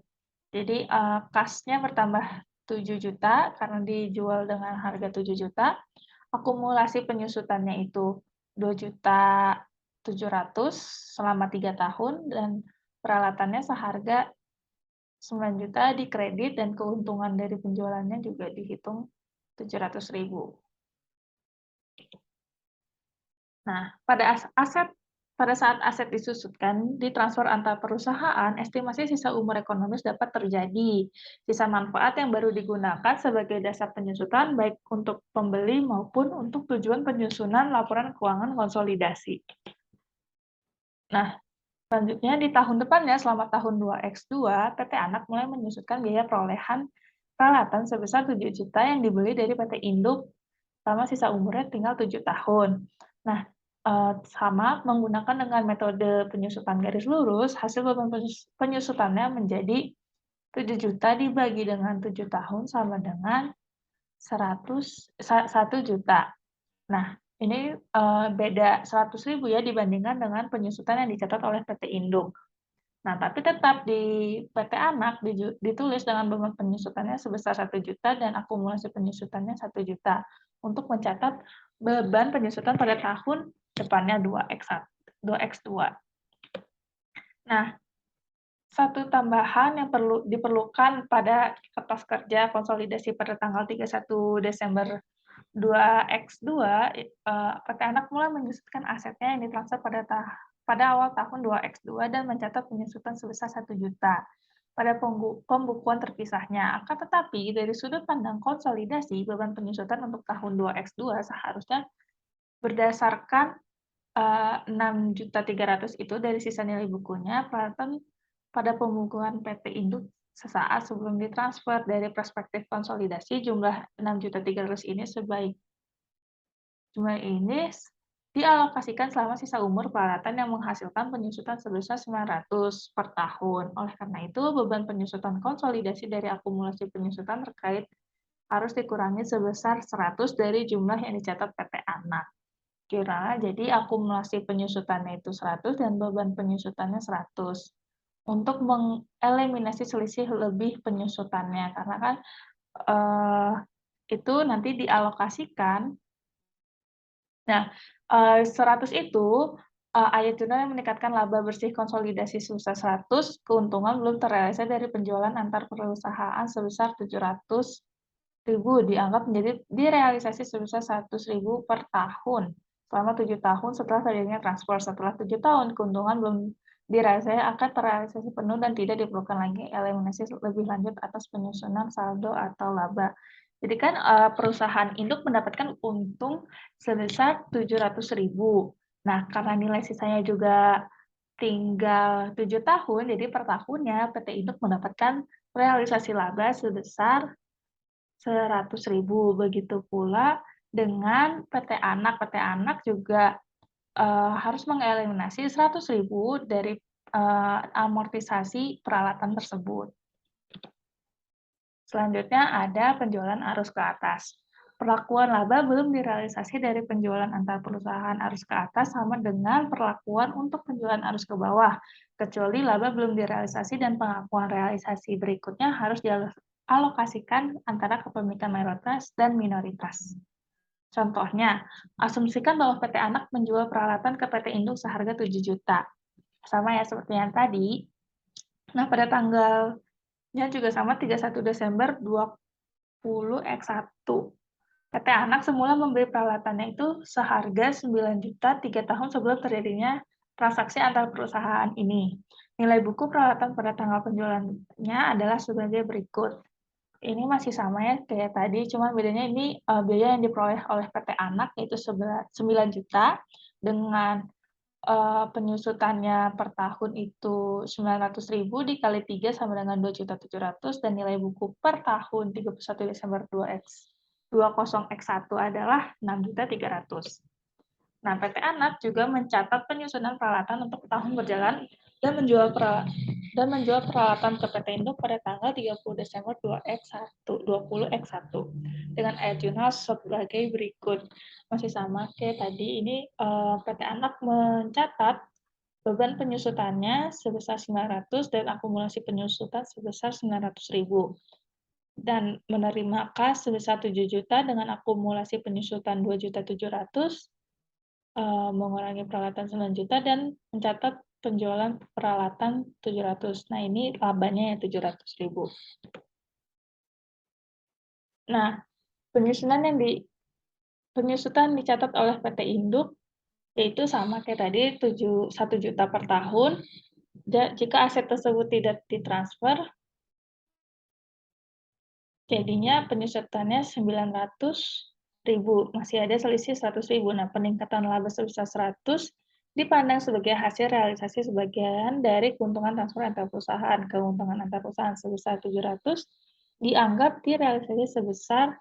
[SPEAKER 4] Jadi kasnya bertambah 7 juta karena dijual dengan harga 7 juta. Akumulasi penyusutannya itu 2.700.000 selama 3 tahun dan peralatannya seharga 9 juta di kredit dan keuntungan dari penjualannya juga dihitung 700.000. Nah, pada saat aset disusutkan, ditransfer antar perusahaan, estimasi sisa umur ekonomis dapat terjadi. Sisa manfaat yang baru digunakan sebagai dasar penyusutan baik untuk pembeli maupun untuk tujuan penyusunan laporan keuangan konsolidasi. Nah, selanjutnya di tahun depannya selama tahun 2x2, PT Anak mulai menyusutkan biaya perolehan peralatan sebesar 7 juta yang dibeli dari PT Induk selama sisa umurnya tinggal 7 tahun. Nah, sama menggunakan dengan metode penyusutan garis lurus, hasil beban penyusutannya menjadi 7 juta dibagi dengan 7 tahun sama dengan 1 juta. Nah, ini beda 100.000 ya dibandingkan dengan penyusutan yang dicatat oleh PT Induk. Nah, tapi tetap di PT Anak ditulis dengan beban penyusutannya sebesar 1 juta dan akumulasi penyusutannya 1 juta untuk mencatat beban penyusutan pada tahun depannya 2x2. Nah, satu tambahan yang diperlukan pada kertas kerja konsolidasi pada tanggal 31 Desember 2x2, PT Anak mulai menyusutkan asetnya yang ditransfer pada awal tahun 2x2 dan mencatat penyusutan sebesar 1 juta pada pembukuan terpisahnya. Akan tetapi, dari sudut pandang konsolidasi, beban penyusutan untuk tahun 2x2 seharusnya berdasarkan 6.300.000 itu dari sisa nilai bukunya pada pembukuan PT Induk sesaat sebelum ditransfer. Dari perspektif konsolidasi, jumlah 6.300.000 ini jumlah ini dialokasikan selama sisa umur peralatan yang menghasilkan penyusutan sebesar 900 per tahun. Oleh karena itu, beban penyusutan konsolidasi dari akumulasi penyusutan terkait harus dikurangi sebesar 100 dari jumlah yang dicatat PT Anak. Jadi akumulasi penyusutannya itu 100 dan beban penyusutannya 100. Untuk mengeliminasi selisih lebih penyusutannya, karena kan itu nanti dialokasikan. Nah, 100 itu ayat jurnal yang meningkatkan laba bersih konsolidasi sebesar 100, keuntungan belum terrealisasi dari penjualan antar perusahaan sebesar 700.000 dianggap menjadi direalisasi sebesar 100.000 per tahun selama 7 tahun setelah terjadinya transfer. Setelah 7 tahun, keuntungan belum direalisasi akan terrealisasi penuh dan tidak diperlukan lagi eliminasi lebih lanjut atas penyusunan saldo atau laba. Jadi kan perusahaan induk mendapatkan untung sebesar 700.000. Nah, karena nilai sisanya juga tinggal 7 tahun, jadi per tahunnya PT Induk mendapatkan realisasi laba sebesar 100.000. Begitu pula dengan PT Anak. PT Anak juga harus mengeliminasi 100.000 dari amortisasi peralatan tersebut. Selanjutnya ada penjualan arus ke atas. Perlakuan laba belum direalisasi dari penjualan antar perusahaan arus ke atas sama dengan perlakuan untuk penjualan arus ke bawah, kecuali laba belum direalisasi dan pengakuan realisasi berikutnya harus dialokasikan antara kepemilikan mayoritas dan minoritas. Contohnya, asumsikan bahwa PT Anak menjual peralatan ke PT Induk seharga 7 juta. Sama ya seperti yang tadi. Nah, pada tanggalnya juga sama 31 Desember 20X1. PT Anak semula membeli peralatannya itu seharga 9 juta 3 tahun sebelum terjadinya transaksi antar perusahaan ini. Nilai buku peralatan pada tanggal penjualannya adalah sebagai berikut. Ini masih sama ya kayak tadi, cuma bedanya ini biaya yang diperoleh oleh PT Anak yaitu 9 juta dengan penyusutannya per tahun itu 900.000 dikali 3 sama dengan 2.700.000 dan nilai buku per tahun 31 Desember 20X1 adalah 6.300.000. Nah, PT Anak juga mencatat penyusunan peralatan untuk tahun berjalan dan menjual peralatan ke PT Induk pada tanggal 30 Desember 20X1 dengan ayat jurnal sebagai berikut. Masih sama kayak tadi, ini PT Anak mencatat beban penyusutannya sebesar 900 dan akumulasi penyusutan sebesar 900.000 dan menerima kas sebesar 7 juta dengan akumulasi penyusutan 2.700.000, mengurangi peralatan 9 juta dan mencatat penjualan peralatan 700. Nah, ini labanya ya 700.000. Nah, penyusutan dicatat oleh PT Induk yaitu sama kayak tadi 1 juta per tahun. Jika aset tersebut tidak ditransfer, jadinya penyusutannya 900.000, masih ada selisih 100.000. Nah, peningkatan laba sebesar 100 dipandang sebagai hasil realisasi sebagian dari keuntungan transfer antar perusahaan. Keuntungan antar perusahaan sebesar 700 dianggap direalisasi sebesar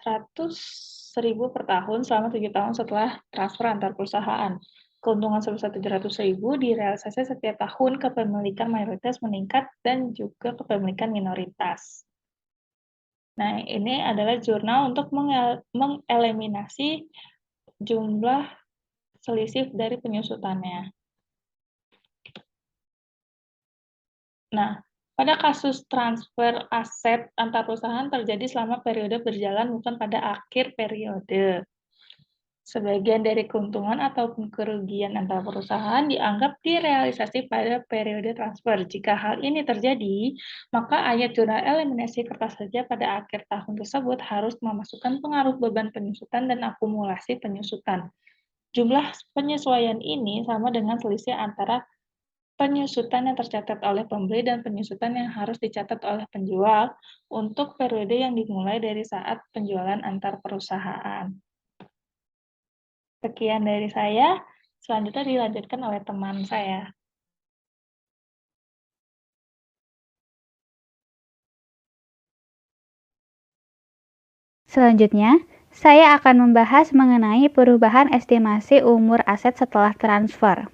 [SPEAKER 4] 100.000 per tahun selama 7 tahun setelah transfer antar perusahaan. Keuntungan sebesar 700.000 direalisasi setiap tahun kepemilikan mayoritas meningkat dan juga kepemilikan minoritas. Nah, ini adalah jurnal untuk mengeliminasi jumlah selisih dari penyusutannya. Nah, pada kasus transfer aset antar perusahaan terjadi selama periode berjalan bukan pada akhir periode. Sebagian dari keuntungan ataupun kerugian antar perusahaan dianggap direalisasi pada periode transfer. Jika hal ini terjadi, maka ayat jurnal eliminasi kertas kerja pada akhir tahun tersebut harus memasukkan pengaruh beban penyusutan dan akumulasi penyusutan. Jumlah penyesuaian ini sama dengan selisih antara penyusutan yang tercatat oleh pembeli dan penyusutan yang harus dicatat oleh penjual untuk periode yang dimulai dari saat penjualan antar perusahaan. Sekian dari saya, selanjutnya dilanjutkan oleh teman saya.
[SPEAKER 3] Selanjutnya, saya akan membahas mengenai perubahan estimasi umur aset setelah transfer.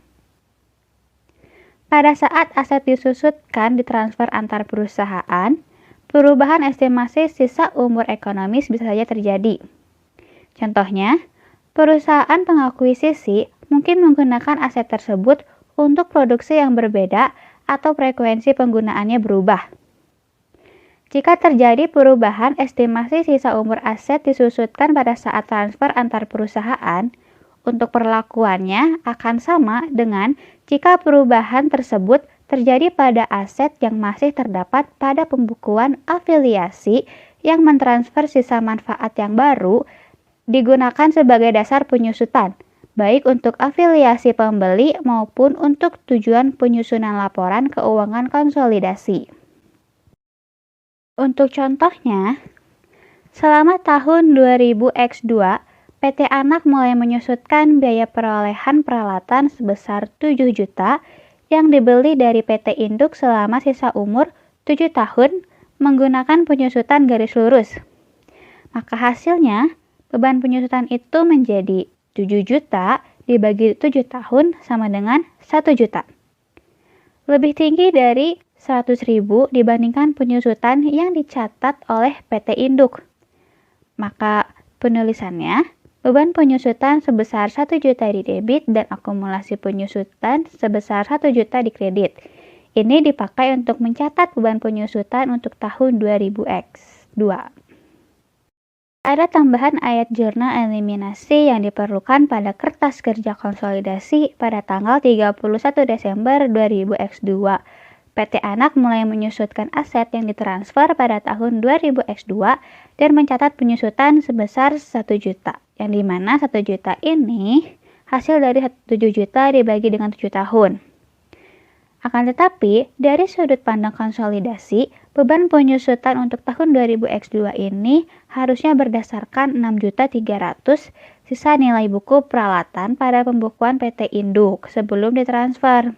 [SPEAKER 3] Pada saat aset disusutkan ditransfer antar perusahaan, perubahan estimasi sisa umur ekonomis bisa saja terjadi. Contohnya, perusahaan pengakuisisi mungkin menggunakan aset tersebut untuk produksi yang berbeda atau frekuensi penggunaannya berubah. Jika terjadi perubahan estimasi sisa umur aset disusutkan pada saat transfer antar perusahaan, untuk perlakuannya akan sama dengan jika perubahan tersebut terjadi pada aset yang masih terdapat pada pembukuan afiliasi yang mentransfer sisa manfaat yang baru digunakan sebagai dasar penyusutan, baik untuk afiliasi pembeli maupun untuk tujuan penyusunan laporan keuangan konsolidasi. Untuk contohnya, selama tahun 2000X2, PT Anak mulai menyusutkan biaya perolehan peralatan sebesar 7 juta yang dibeli dari PT Induk selama sisa umur 7 tahun menggunakan penyusutan garis lurus. Maka hasilnya, beban penyusutan itu menjadi 7 juta dibagi 7 tahun sama dengan 1 juta. Lebih tinggi dari 100.000 dibandingkan penyusutan yang dicatat oleh PT Induk. Maka penulisannya, beban penyusutan sebesar 1 juta di debit dan akumulasi penyusutan sebesar 1 juta di kredit. Ini dipakai untuk mencatat beban penyusutan untuk tahun 2000X2. Ada tambahan ayat jurnal eliminasi yang diperlukan pada kertas kerja konsolidasi pada tanggal 31 Desember 2000X2. PT Anak mulai menyusutkan aset yang ditransfer pada tahun 2000X2 dan mencatat penyusutan sebesar 1 juta, yang dimana 1 juta ini hasil dari 7 juta dibagi dengan 7 tahun. Akan tetapi, dari sudut pandang konsolidasi, beban penyusutan untuk tahun 2000X2 ini harusnya berdasarkan 6.300.000 sisa nilai buku peralatan pada pembukuan PT Induk sebelum ditransfer.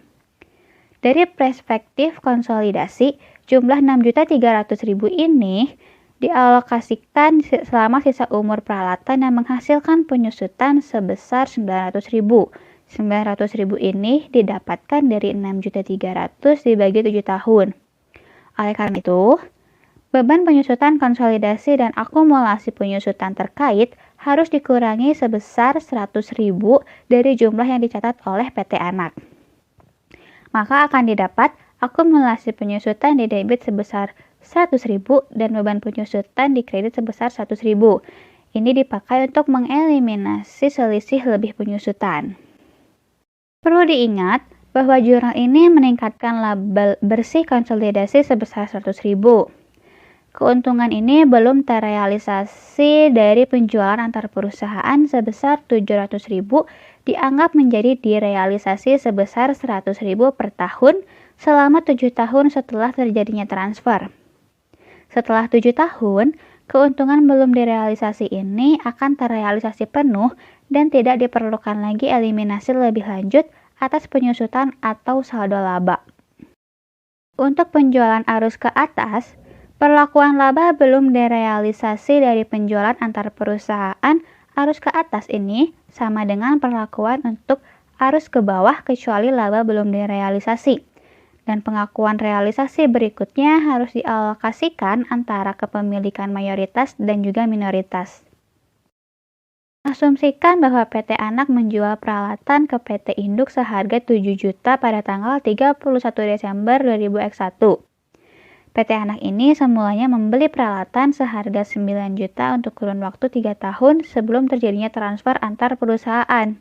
[SPEAKER 3] Dari perspektif konsolidasi, jumlah 6.300.000 ini dialokasikan selama sisa umur peralatan yang menghasilkan penyusutan sebesar 900.000. 900.000 ini didapatkan dari 6.300.000 dibagi 7 tahun. Oleh karena itu, beban penyusutan konsolidasi dan akumulasi penyusutan terkait harus dikurangi sebesar 100.000 dari jumlah yang dicatat oleh PT Anak. Maka akan didapat akumulasi penyusutan di debit sebesar 100.000 dan beban penyusutan di kredit sebesar 100.000. Ini dipakai untuk mengeliminasi selisih lebih penyusutan. Perlu diingat bahwa jurnal ini meningkatkan laba bersih konsolidasi sebesar 100.000. Keuntungan ini belum terrealisasi dari penjualan antar perusahaan sebesar 700.000 dianggap menjadi direalisasi sebesar 100.000 per tahun selama 7 tahun setelah terjadinya transfer. Setelah 7 tahun, keuntungan belum direalisasi ini akan terrealisasi penuh dan tidak diperlukan lagi eliminasi lebih lanjut atas penyusutan atau saldo laba. Untuk penjualan arus ke atas, perlakuan laba belum direalisasi dari penjualan antar perusahaan arus ke atas ini sama dengan perlakuan untuk arus ke bawah kecuali laba belum direalisasi. Dan pengakuan realisasi berikutnya harus dialokasikan antara kepemilikan mayoritas dan juga minoritas. Asumsikan bahwa PT Anak menjual peralatan ke PT Induk seharga 7 juta pada tanggal 31 Desember 2001. PT Anak ini semulanya membeli peralatan seharga 9 juta untuk kurun waktu 3 tahun sebelum terjadinya transfer antar perusahaan.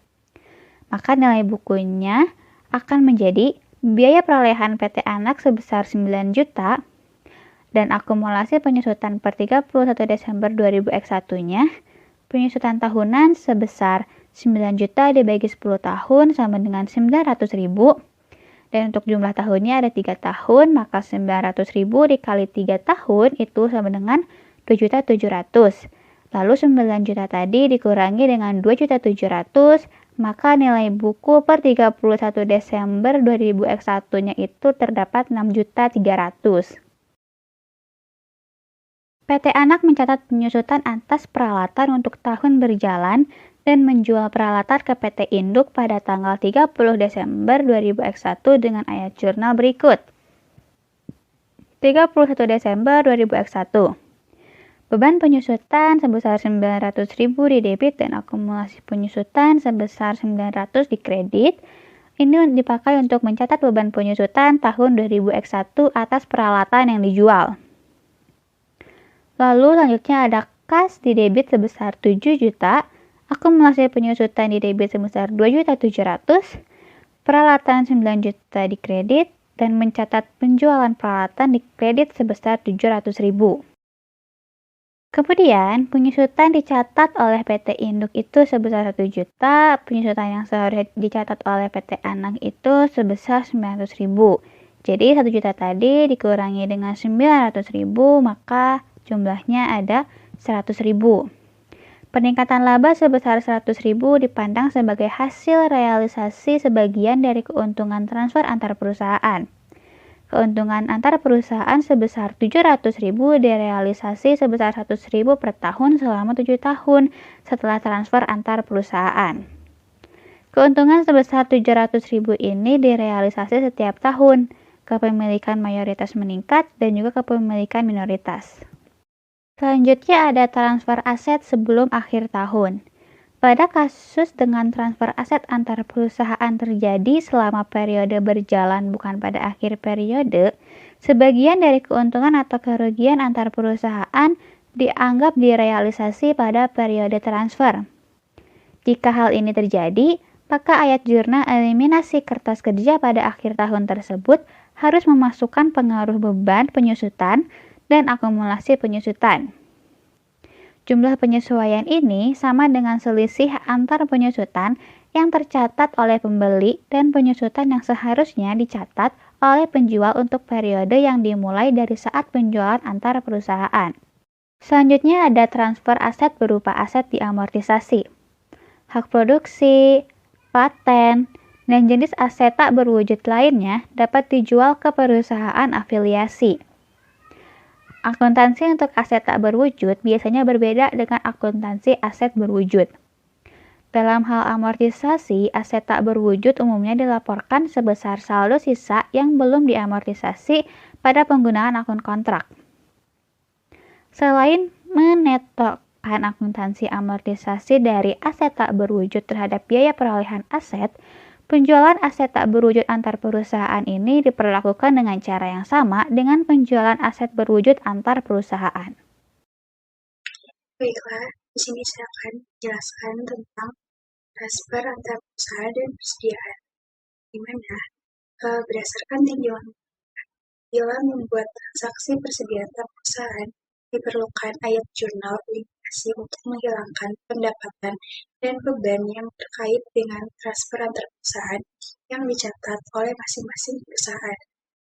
[SPEAKER 3] Maka nilai bukunya akan menjadi biaya perolehan PT Anak sebesar 9 juta dan akumulasi penyusutan per 31 Desember 2001-nya penyusutan tahunan sebesar 9 juta dibagi 10 tahun sama dengan 900.000. Dan untuk jumlah tahunnya ada 3 tahun, maka 900.000 dikali 3 tahun itu sama dengan 2.700.000. Lalu 9 juta tadi dikurangi dengan 2.700.000, maka nilai buku per 31 Desember 2001-nya itu terdapat 6.300.000. PT Anak mencatat penyusutan atas peralatan untuk tahun berjalan dan menjual peralatan ke PT Induk pada tanggal 30 Desember 2001 dengan ayat jurnal berikut. 31 Desember 2001. Beban penyusutan sebesar 900.000 di debit dan akumulasi penyusutan sebesar 900 di kredit. Ini dipakai untuk mencatat beban penyusutan tahun 2001 atas peralatan yang dijual. Lalu selanjutnya ada kas di debit sebesar 7 juta, akumulasi penyusutan di debit sebesar 2.700.000, peralatan 9 juta di kredit, dan mencatat penjualan peralatan di kredit sebesar 700.000. Kemudian, penyusutan dicatat oleh PT Induk itu sebesar 1 juta, penyusutan yang seharusnya dicatat oleh PT Anak itu sebesar 900.000. Jadi 1 juta tadi dikurangi dengan 900.000, maka jumlahnya ada 100.000. Peningkatan laba sebesar 100.000 dipandang sebagai hasil realisasi sebagian dari keuntungan transfer antar perusahaan. Keuntungan antar perusahaan sebesar 700.000 direalisasi sebesar 100.000 per tahun selama 7 tahun setelah transfer antar perusahaan. Keuntungan sebesar 700.000 ini direalisasi setiap tahun. Kepemilikan mayoritas meningkat dan juga kepemilikan minoritas. Selanjutnya ada transfer aset sebelum akhir tahun. Pada kasus dengan transfer aset antar perusahaan terjadi selama periode berjalan bukan pada akhir periode, sebagian dari keuntungan atau kerugian antar perusahaan dianggap direalisasi pada periode transfer. Jika hal ini terjadi, maka ayat jurnal eliminasi kertas kerja pada akhir tahun tersebut harus memasukkan pengaruh beban penyusutan dan akumulasi penyusutan. Jumlah penyesuaian ini sama dengan selisih antar penyusutan yang tercatat oleh pembeli dan penyusutan yang seharusnya dicatat oleh penjual untuk periode yang dimulai dari saat penjualan antar perusahaan. Selanjutnya ada transfer aset berupa aset diamortisasi. Hak produksi, paten, dan jenis aset tak berwujud lainnya dapat dijual ke perusahaan afiliasi. Akuntansi untuk aset tak berwujud biasanya berbeda dengan akuntansi aset berwujud. Dalam hal amortisasi, aset tak berwujud umumnya dilaporkan sebesar saldo sisa yang belum diamortisasi pada penggunaan akun kontrak. Selain menetapkan akuntansi amortisasi dari aset tak berwujud terhadap biaya perolehan aset, penjualan aset tak berwujud antar perusahaan ini diperlakukan dengan cara yang sama dengan penjualan aset berwujud antar perusahaan.
[SPEAKER 1] Baiklah, di sini saya akan menjelaskan tentang transfer antar perusahaan dan persediaan, di mana berdasarkan tinjauan bila membuat transaksi persediaan antar perusahaan diperlukan ayat jurnal eliminasi untuk menghilangkan pendapatan dan beban yang terkait dengan transfer antar perusahaan yang dicatat oleh masing-masing perusahaan.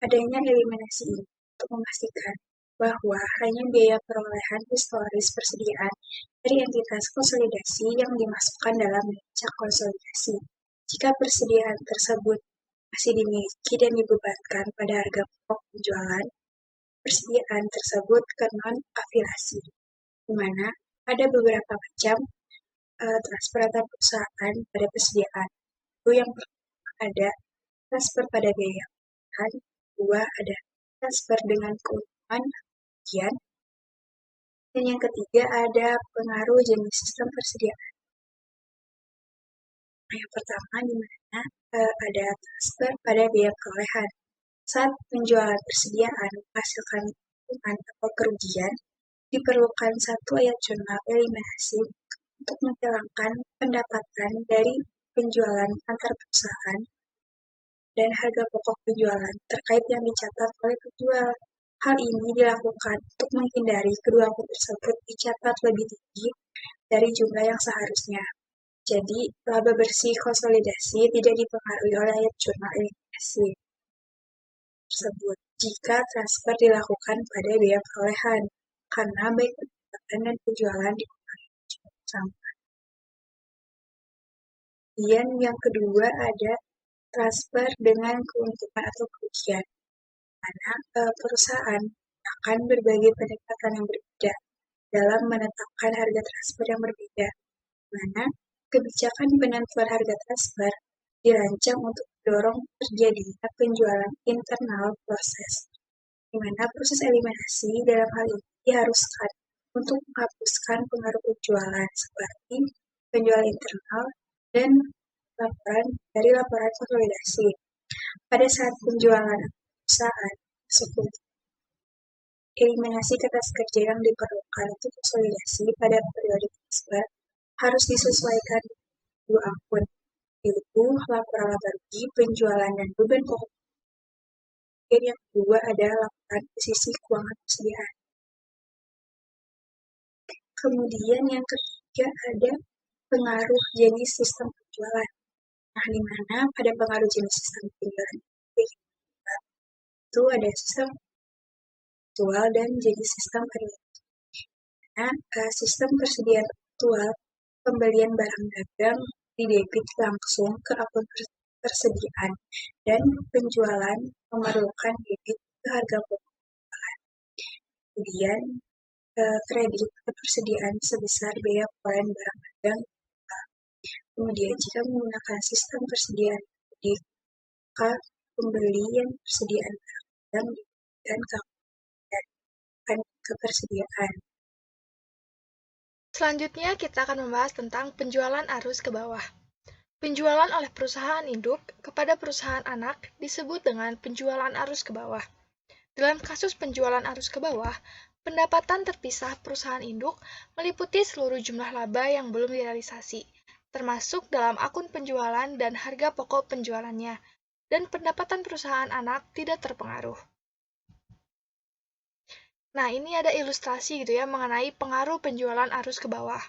[SPEAKER 1] Adanya eliminasi ini untuk memastikan bahwa hanya biaya perolehan historis persediaan dari entitas konsolidasi yang dimasukkan dalam neraca konsolidasi. Jika persediaan tersebut masih dimiliki dan dibebankan pada harga pokok penjualan, persediaan tersebut ke non-afiliasi, di mana ada beberapa macam transfer antar perusahaan pada persediaan. Itu yang pertama ada transfer pada biaya perolehan, kedua ada transfer dengan keuntungan bagian, dan yang ketiga ada pengaruh jenis sistem persediaan. Yang pertama di mana ada transfer pada biaya perolehan. Saat penjualan persediaan menghasilkan keuntungan atau kerugian, diperlukan satu ayat jurnal eliminasi untuk menghilangkan pendapatan dari penjualan antar perusahaan dan harga pokok penjualan terkait yang dicatat oleh penjual. Hal ini dilakukan untuk menghindari kedua akun tersebut dicatat lebih tinggi dari jumlah yang seharusnya. Jadi, laba bersih konsolidasi tidak dipengaruhi oleh ayat jurnal eliminasi tersebut jika transfer dilakukan pada biaya perolehan, karena baik pendapatan dan penjualan dipengaruhi sama. Kemudian yang kedua ada transfer dengan keuntungan atau kerugian, mana perusahaan akan berbagai pendekatan yang berbeda dalam menetapkan harga transfer yang berbeda, mana kebijakan penentuan harga transfer dirancang untuk mendorong terjadinya penjualan internal proses, di mana proses eliminasi dalam hal ini diharuskan untuk menghapuskan pengaruh penjualan seperti penjualan internal dan laporan dari laporan konsolidasi. Pada saat penjualan perusahaan tersebut, eliminasi kertas kerja yang diperlukan untuk konsolidasi pada periode transfer harus disesuaikan dua akun, yaitu laporan laba rugi, penjualan, dan beban pokok. Dan yang kedua adalah laporan posisi keuangan persediaan. Kemudian yang ketiga ada pengaruh jenis sistem penjualan. Nah, di mana pada pengaruh jenis sistem penjualan itu ada sistem aktual dan jenis sistem periode. Nah, sistem persediaan aktual, pembelian barang dagang didebit langsung ke akun persediaan dan penjualan memerlukan debit ke harga pokok. Kemudian kredit ketersediaan sebesar biaya perolehan barang dagang. Kemudian jika menggunakan sistem persediaan kredit, maka pembelian persediaan barang dagang diberikan ke ketersediaan.
[SPEAKER 5] Selanjutnya kita akan membahas tentang penjualan arus ke bawah. Penjualan oleh perusahaan induk kepada perusahaan anak disebut dengan penjualan arus ke bawah. Dalam kasus penjualan arus ke bawah, Pendapatan terpisah perusahaan induk meliputi seluruh jumlah laba yang belum direalisasi, termasuk dalam akun penjualan dan harga pokok penjualannya, dan pendapatan perusahaan anak tidak terpengaruh. Nah, ini ada ilustrasi gitu ya mengenai pengaruh penjualan arus ke bawah.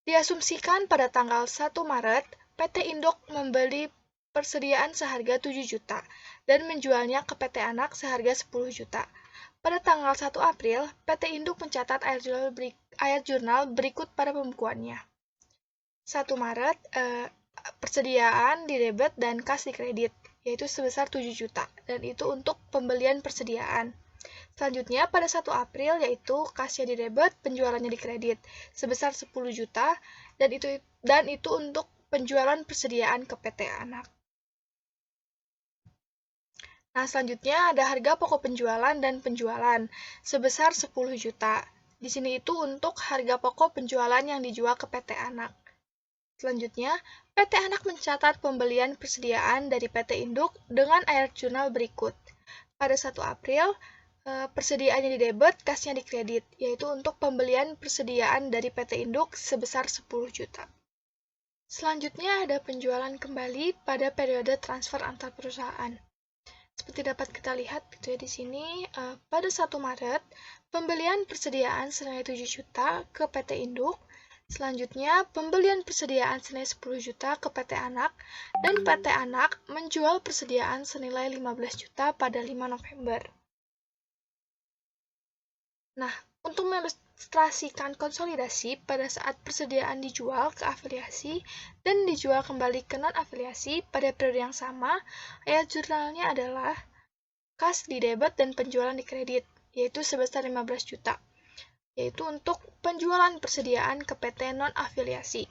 [SPEAKER 5] Diasumsikan pada tanggal 1 Maret, PT Induk membeli persediaan seharga 7 juta dan menjualnya ke PT Anak seharga 10 juta. Pada tanggal 1 April, PT Induk mencatat ayat jurnal berikut pada pembukuannya. 1 Maret, persediaan didebet dan kas dikredit, yaitu sebesar 7 juta, dan itu untuk pembelian persediaan. Selanjutnya, pada 1 April, yaitu kasnya didebet, penjualannya dikredit, sebesar 10 juta, dan itu untuk penjualan persediaan ke PT Anak. Nah, selanjutnya ada harga pokok penjualan dan penjualan sebesar 10 juta. Di sini itu untuk harga pokok penjualan yang dijual ke PT Anak. Selanjutnya, PT Anak mencatat pembelian persediaan dari PT Induk dengan ayat jurnal berikut. Pada 1 April, persediaannya didebet, kasnya dikredit, yaitu untuk pembelian persediaan dari PT Induk sebesar 10 juta. Selanjutnya ada penjualan kembali pada periode transfer antar perusahaan. Seperti dapat kita lihat gitu ya di sini, pada 1 Maret, pembelian persediaan senilai 7 juta ke PT Induk, selanjutnya pembelian persediaan senilai 10 juta ke PT Anak, dan PT Anak menjual persediaan senilai 15 juta pada 5 November. Nah, untuk mengilustrasikan konsolidasi pada saat persediaan dijual ke afiliasi dan dijual kembali ke non-afiliasi pada periode yang sama, ayat jurnalnya adalah kas didebet dan penjualan dikredit, yaitu sebesar 15 juta, yaitu untuk penjualan persediaan ke PT non-afiliasi.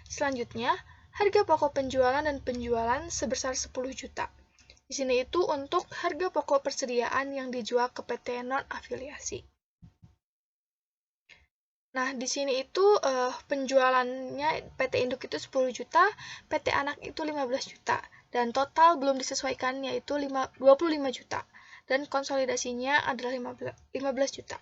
[SPEAKER 5] Selanjutnya, harga pokok penjualan dan penjualan sebesar 10 juta. Di sini itu untuk harga pokok persediaan yang dijual ke PT non-afiliasi. Nah, di sini itu penjualannya PT Induk itu 10 juta, PT Anak itu 15 juta, dan total belum disesuaikan yaitu 25 juta, dan konsolidasinya adalah 15 juta.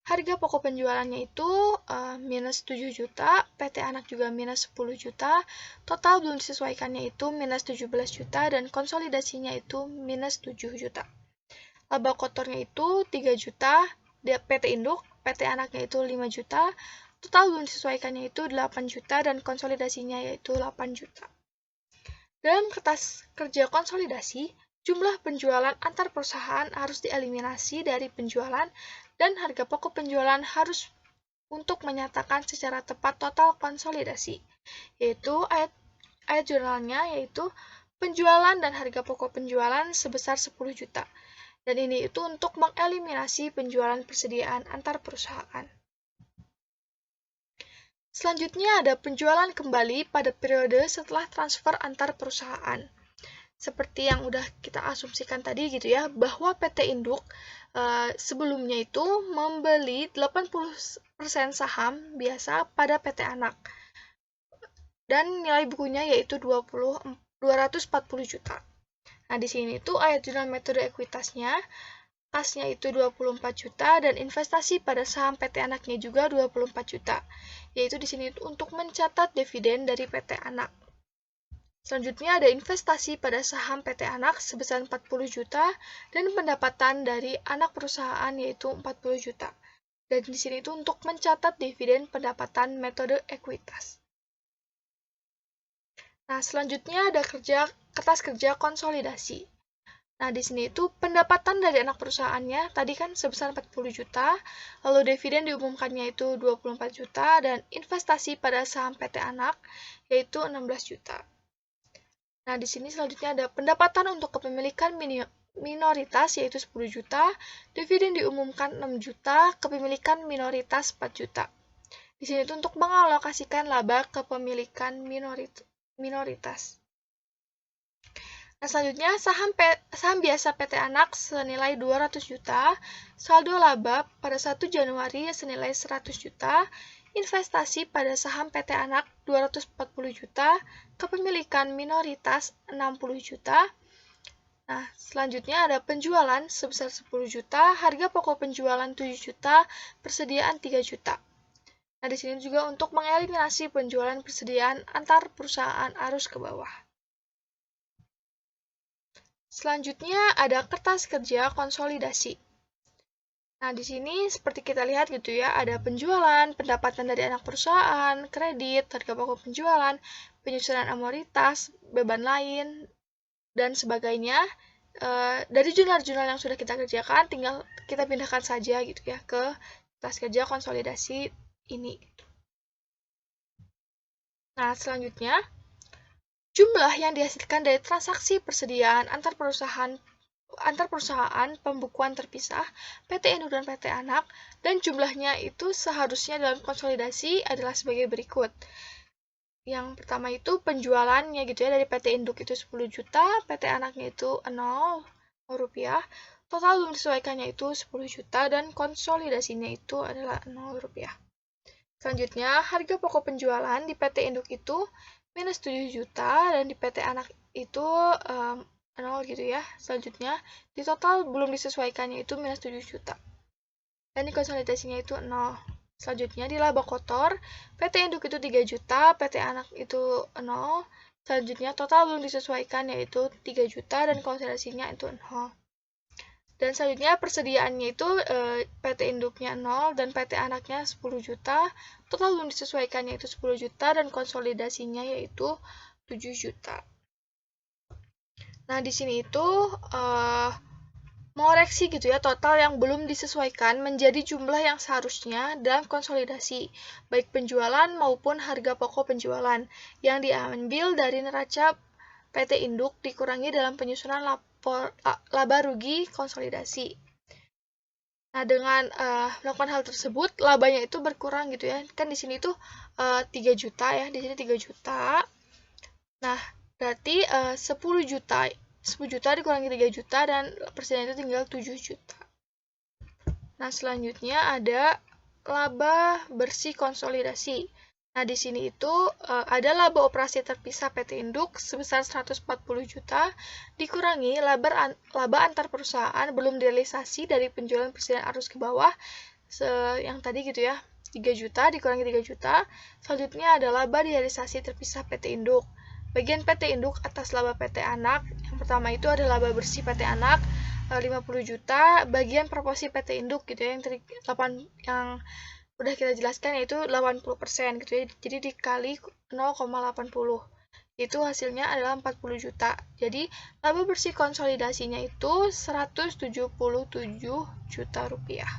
[SPEAKER 5] Harga pokok penjualannya itu minus 7 juta, PT Anak juga minus 10 juta, total belum disesuaikannya itu minus 17 juta, dan konsolidasinya itu minus 7 juta. Laba kotornya itu 3 juta, PT Induk, PT Anaknya itu 5 juta, total belum disesuaikannya itu 8 juta, dan konsolidasinya yaitu 8 juta. Dalam kertas kerja konsolidasi, jumlah penjualan antar perusahaan harus dieliminasi dari penjualan dan harga pokok penjualan harus untuk menyatakan secara tepat total konsolidasi, yaitu ayat jurnalnya yaitu penjualan dan harga pokok penjualan sebesar 10 juta. Dan ini itu untuk mengeliminasi penjualan persediaan antar perusahaan. Selanjutnya ada penjualan kembali pada periode setelah transfer antar perusahaan. Seperti yang udah kita asumsikan tadi gitu ya, bahwa PT Induk sebelumnya itu membeli 80% saham biasa pada PT Anak. Dan nilai bukunya yaitu 240 juta. Nah, di sini tuh ayat jurnal metode ekuitasnya, kasnya itu 24 juta, dan investasi pada saham PT Anaknya juga 24 juta, yaitu di sini untuk mencatat dividen dari PT Anak. Selanjutnya ada investasi pada saham PT Anak sebesar 40 juta, dan pendapatan dari anak perusahaan yaitu 40 juta. Dan di sini itu untuk mencatat dividen pendapatan metode ekuitas. Nah, selanjutnya ada kertas kerja konsolidasi. Nah, di sini itu pendapatan dari anak perusahaannya tadi kan sebesar 40 juta, lalu dividen diumumkannya itu 24 juta, dan investasi pada saham PT Anak yaitu 16 juta. Nah, di sini selanjutnya ada pendapatan untuk kepemilikan minoritas yaitu 10 juta, dividen diumumkan 6 juta, kepemilikan minoritas 4 juta. Di sini itu untuk mengalokasikan laba kepemilikan minoritas. Nah, selanjutnya saham biasa PT Anak senilai 200 juta, saldo laba pada 1 Januari senilai 100 juta, investasi pada saham PT Anak 240 juta, kepemilikan minoritas 60 juta. Nah, selanjutnya ada penjualan sebesar 10 juta, harga pokok penjualan 7 juta, persediaan 3 juta. Nah, di sini juga untuk mengeliminasi penjualan persediaan antar perusahaan arus ke bawah. Selanjutnya ada kertas kerja konsolidasi. Nah, di sini seperti kita lihat gitu ya, ada penjualan, pendapatan dari anak perusahaan, kredit, harga pokok penjualan, penyusunan amortitas, beban lain, dan sebagainya. Dari jurnal-jurnal yang sudah kita kerjakan, tinggal kita pindahkan saja gitu ya ke kertas kerja konsolidasi ini. Nah, selanjutnya, jumlah yang dihasilkan dari transaksi persediaan antar perusahaan pembukuan terpisah, PT Induk dan PT Anak, dan jumlahnya itu seharusnya dalam konsolidasi adalah sebagai berikut. Yang pertama itu penjualannya gitu ya, dari PT Induk itu 10 juta, PT Anaknya itu 0 rupiah, total belum disesuaikannya itu 10 juta, dan konsolidasinya itu adalah 0 rupiah. Selanjutnya, harga pokok penjualan di PT Induk itu minus 7 juta, dan di PT Anak itu 0 gitu ya. Selanjutnya, di total belum disesuaikannya itu minus 7 juta. Dan di konsolidasinya itu 0. Selanjutnya di laba kotor, PT Induk itu 3 juta, PT Anak itu 0. Selanjutnya total belum disesuaikan yaitu 3 juta dan konsolidasinya itu 0. Dan selanjutnya persediaannya itu PT Induknya 0 dan PT Anaknya 10 juta. Total belum disesuaikan yaitu 10 juta dan konsolidasinya yaitu 7 juta. Nah, di sini itu mengoreksi gitu ya total yang belum disesuaikan menjadi jumlah yang seharusnya dalam konsolidasi, baik penjualan maupun harga pokok penjualan yang diambil dari neraca PT Induk dikurangi dalam penyusunan laba rugi konsolidasi. Nah, dengan melakukan hal tersebut, labanya itu berkurang gitu ya. Kan di sini tuh 3 juta ya, di sini 3 juta. Nah, berarti 10 juta dikurangi 3 juta dan persediaan itu tinggal 7 juta. Nah, selanjutnya ada laba bersih konsolidasi. Nah, di sini itu ada laba operasi terpisah PT Induk sebesar 140 juta dikurangi laba antar perusahaan belum direalisasi dari penjualan persediaan arus ke bawah yang tadi gitu ya, 3 juta dikurangi 3 juta. Selanjutnya ada laba direalisasi terpisah PT Induk. Bagian PT Induk atas laba PT Anak, yang pertama itu ada laba bersih PT Anak 50 juta, bagian proporsi PT Induk gitu ya, yang udah kita jelaskan yaitu 80% gitu ya, jadi dikali 0,80. Itu hasilnya adalah 40 juta. Jadi laba bersih konsolidasinya itu 177 juta rupiah.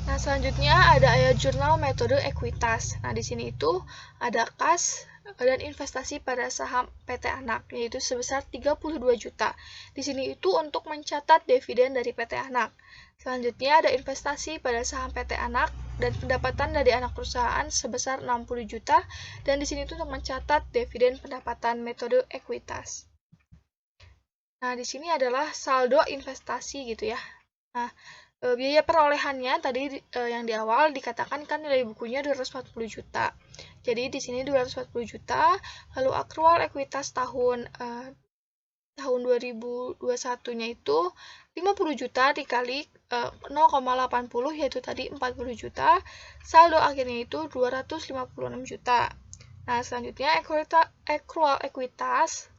[SPEAKER 5] Nah, selanjutnya ada ayat jurnal metode ekuitas. Nah, di sini itu ada kas dan investasi pada saham PT Anak, yaitu sebesar 32 juta. Di sini itu untuk mencatat dividen dari PT Anak. Selanjutnya ada investasi pada saham PT Anak dan pendapatan dari anak perusahaan sebesar 60 juta, dan di sini itu untuk mencatat dividen pendapatan metode ekuitas. Nah, di sini adalah saldo investasi gitu ya. Nah, biaya perolehannya tadi yang di awal dikatakan kan nilai bukunya 240 juta. Jadi di sini 240 juta, lalu akrual ekuitas tahun 2021-nya itu 50 juta dikali 0,80 yaitu tadi 40 juta. Saldo akhirnya itu 256 juta. Nah, selanjutnya akrual ekuitas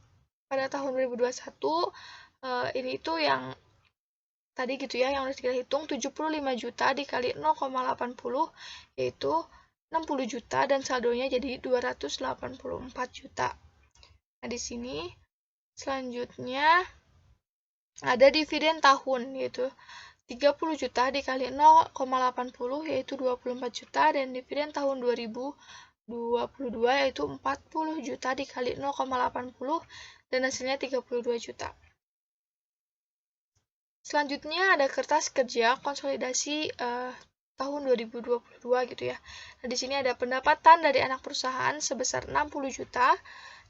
[SPEAKER 5] pada tahun 2021 ini itu yang tadi gitu ya, yang harus kita hitung 75 juta dikali 0,80 yaitu 60 juta dan saldonya jadi 284 juta. Nah, di sini selanjutnya ada dividen tahun yaitu 30 juta dikali 0,80 yaitu 24 juta, dan dividen tahun 2022 yaitu 40 juta dikali 0,80 dan hasilnya 32 juta. Selanjutnya ada kertas kerja konsolidasi tahun 2022 gitu ya. Nah, di sini ada pendapatan dari anak perusahaan sebesar 60 juta,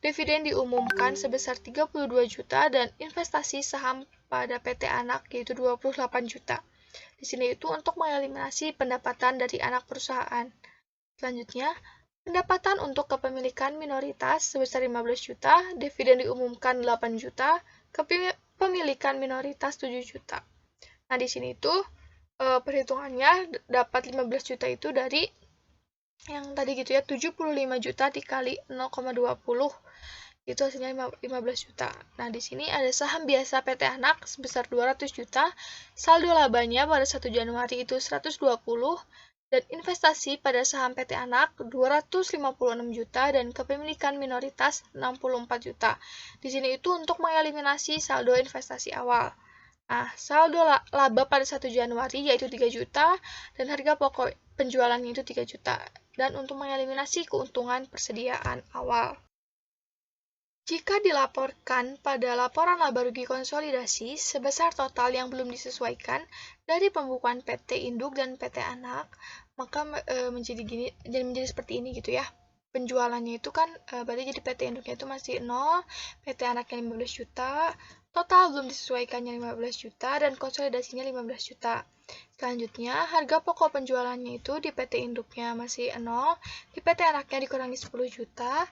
[SPEAKER 5] dividen diumumkan sebesar 32 juta, dan investasi saham pada PT Anak yaitu 28 juta. Di sini itu untuk mengeliminasi pendapatan dari anak perusahaan. Selanjutnya, Pendapatan untuk kepemilikan minoritas sebesar 15 juta, dividen diumumkan 8 juta, kepemilikan minoritas 7 juta. Nah, di sini itu perhitungannya dapat 15 juta itu dari yang tadi gitu ya, 75 juta dikali 0,20 itu hasilnya 15 juta. Nah, di sini ada saham biasa PT Anak sebesar 200 juta, saldo labanya pada 1 Januari itu 120, dan investasi pada saham PT Anak 256 juta, dan kepemilikan minoritas 64 juta. Di sini itu untuk mengeliminasi saldo investasi awal. Nah, saldo laba pada 1 Januari yaitu 3 juta, dan harga pokok penjualannya itu 3 juta. Dan untuk mengeliminasi keuntungan persediaan awal. Jika dilaporkan pada laporan laba rugi konsolidasi sebesar total yang belum disesuaikan dari pembukuan PT Induk dan PT Anak, maka menjadi seperti ini gitu ya. Penjualannya itu kan berarti jadi PT Induknya itu masih 0, PT Anaknya 15 juta, total belum disesuaikannya 15 juta, dan konsolidasinya 15 juta. Selanjutnya, harga pokok penjualannya itu di PT Induknya masih 0, di PT Anaknya dikurangi 10 juta,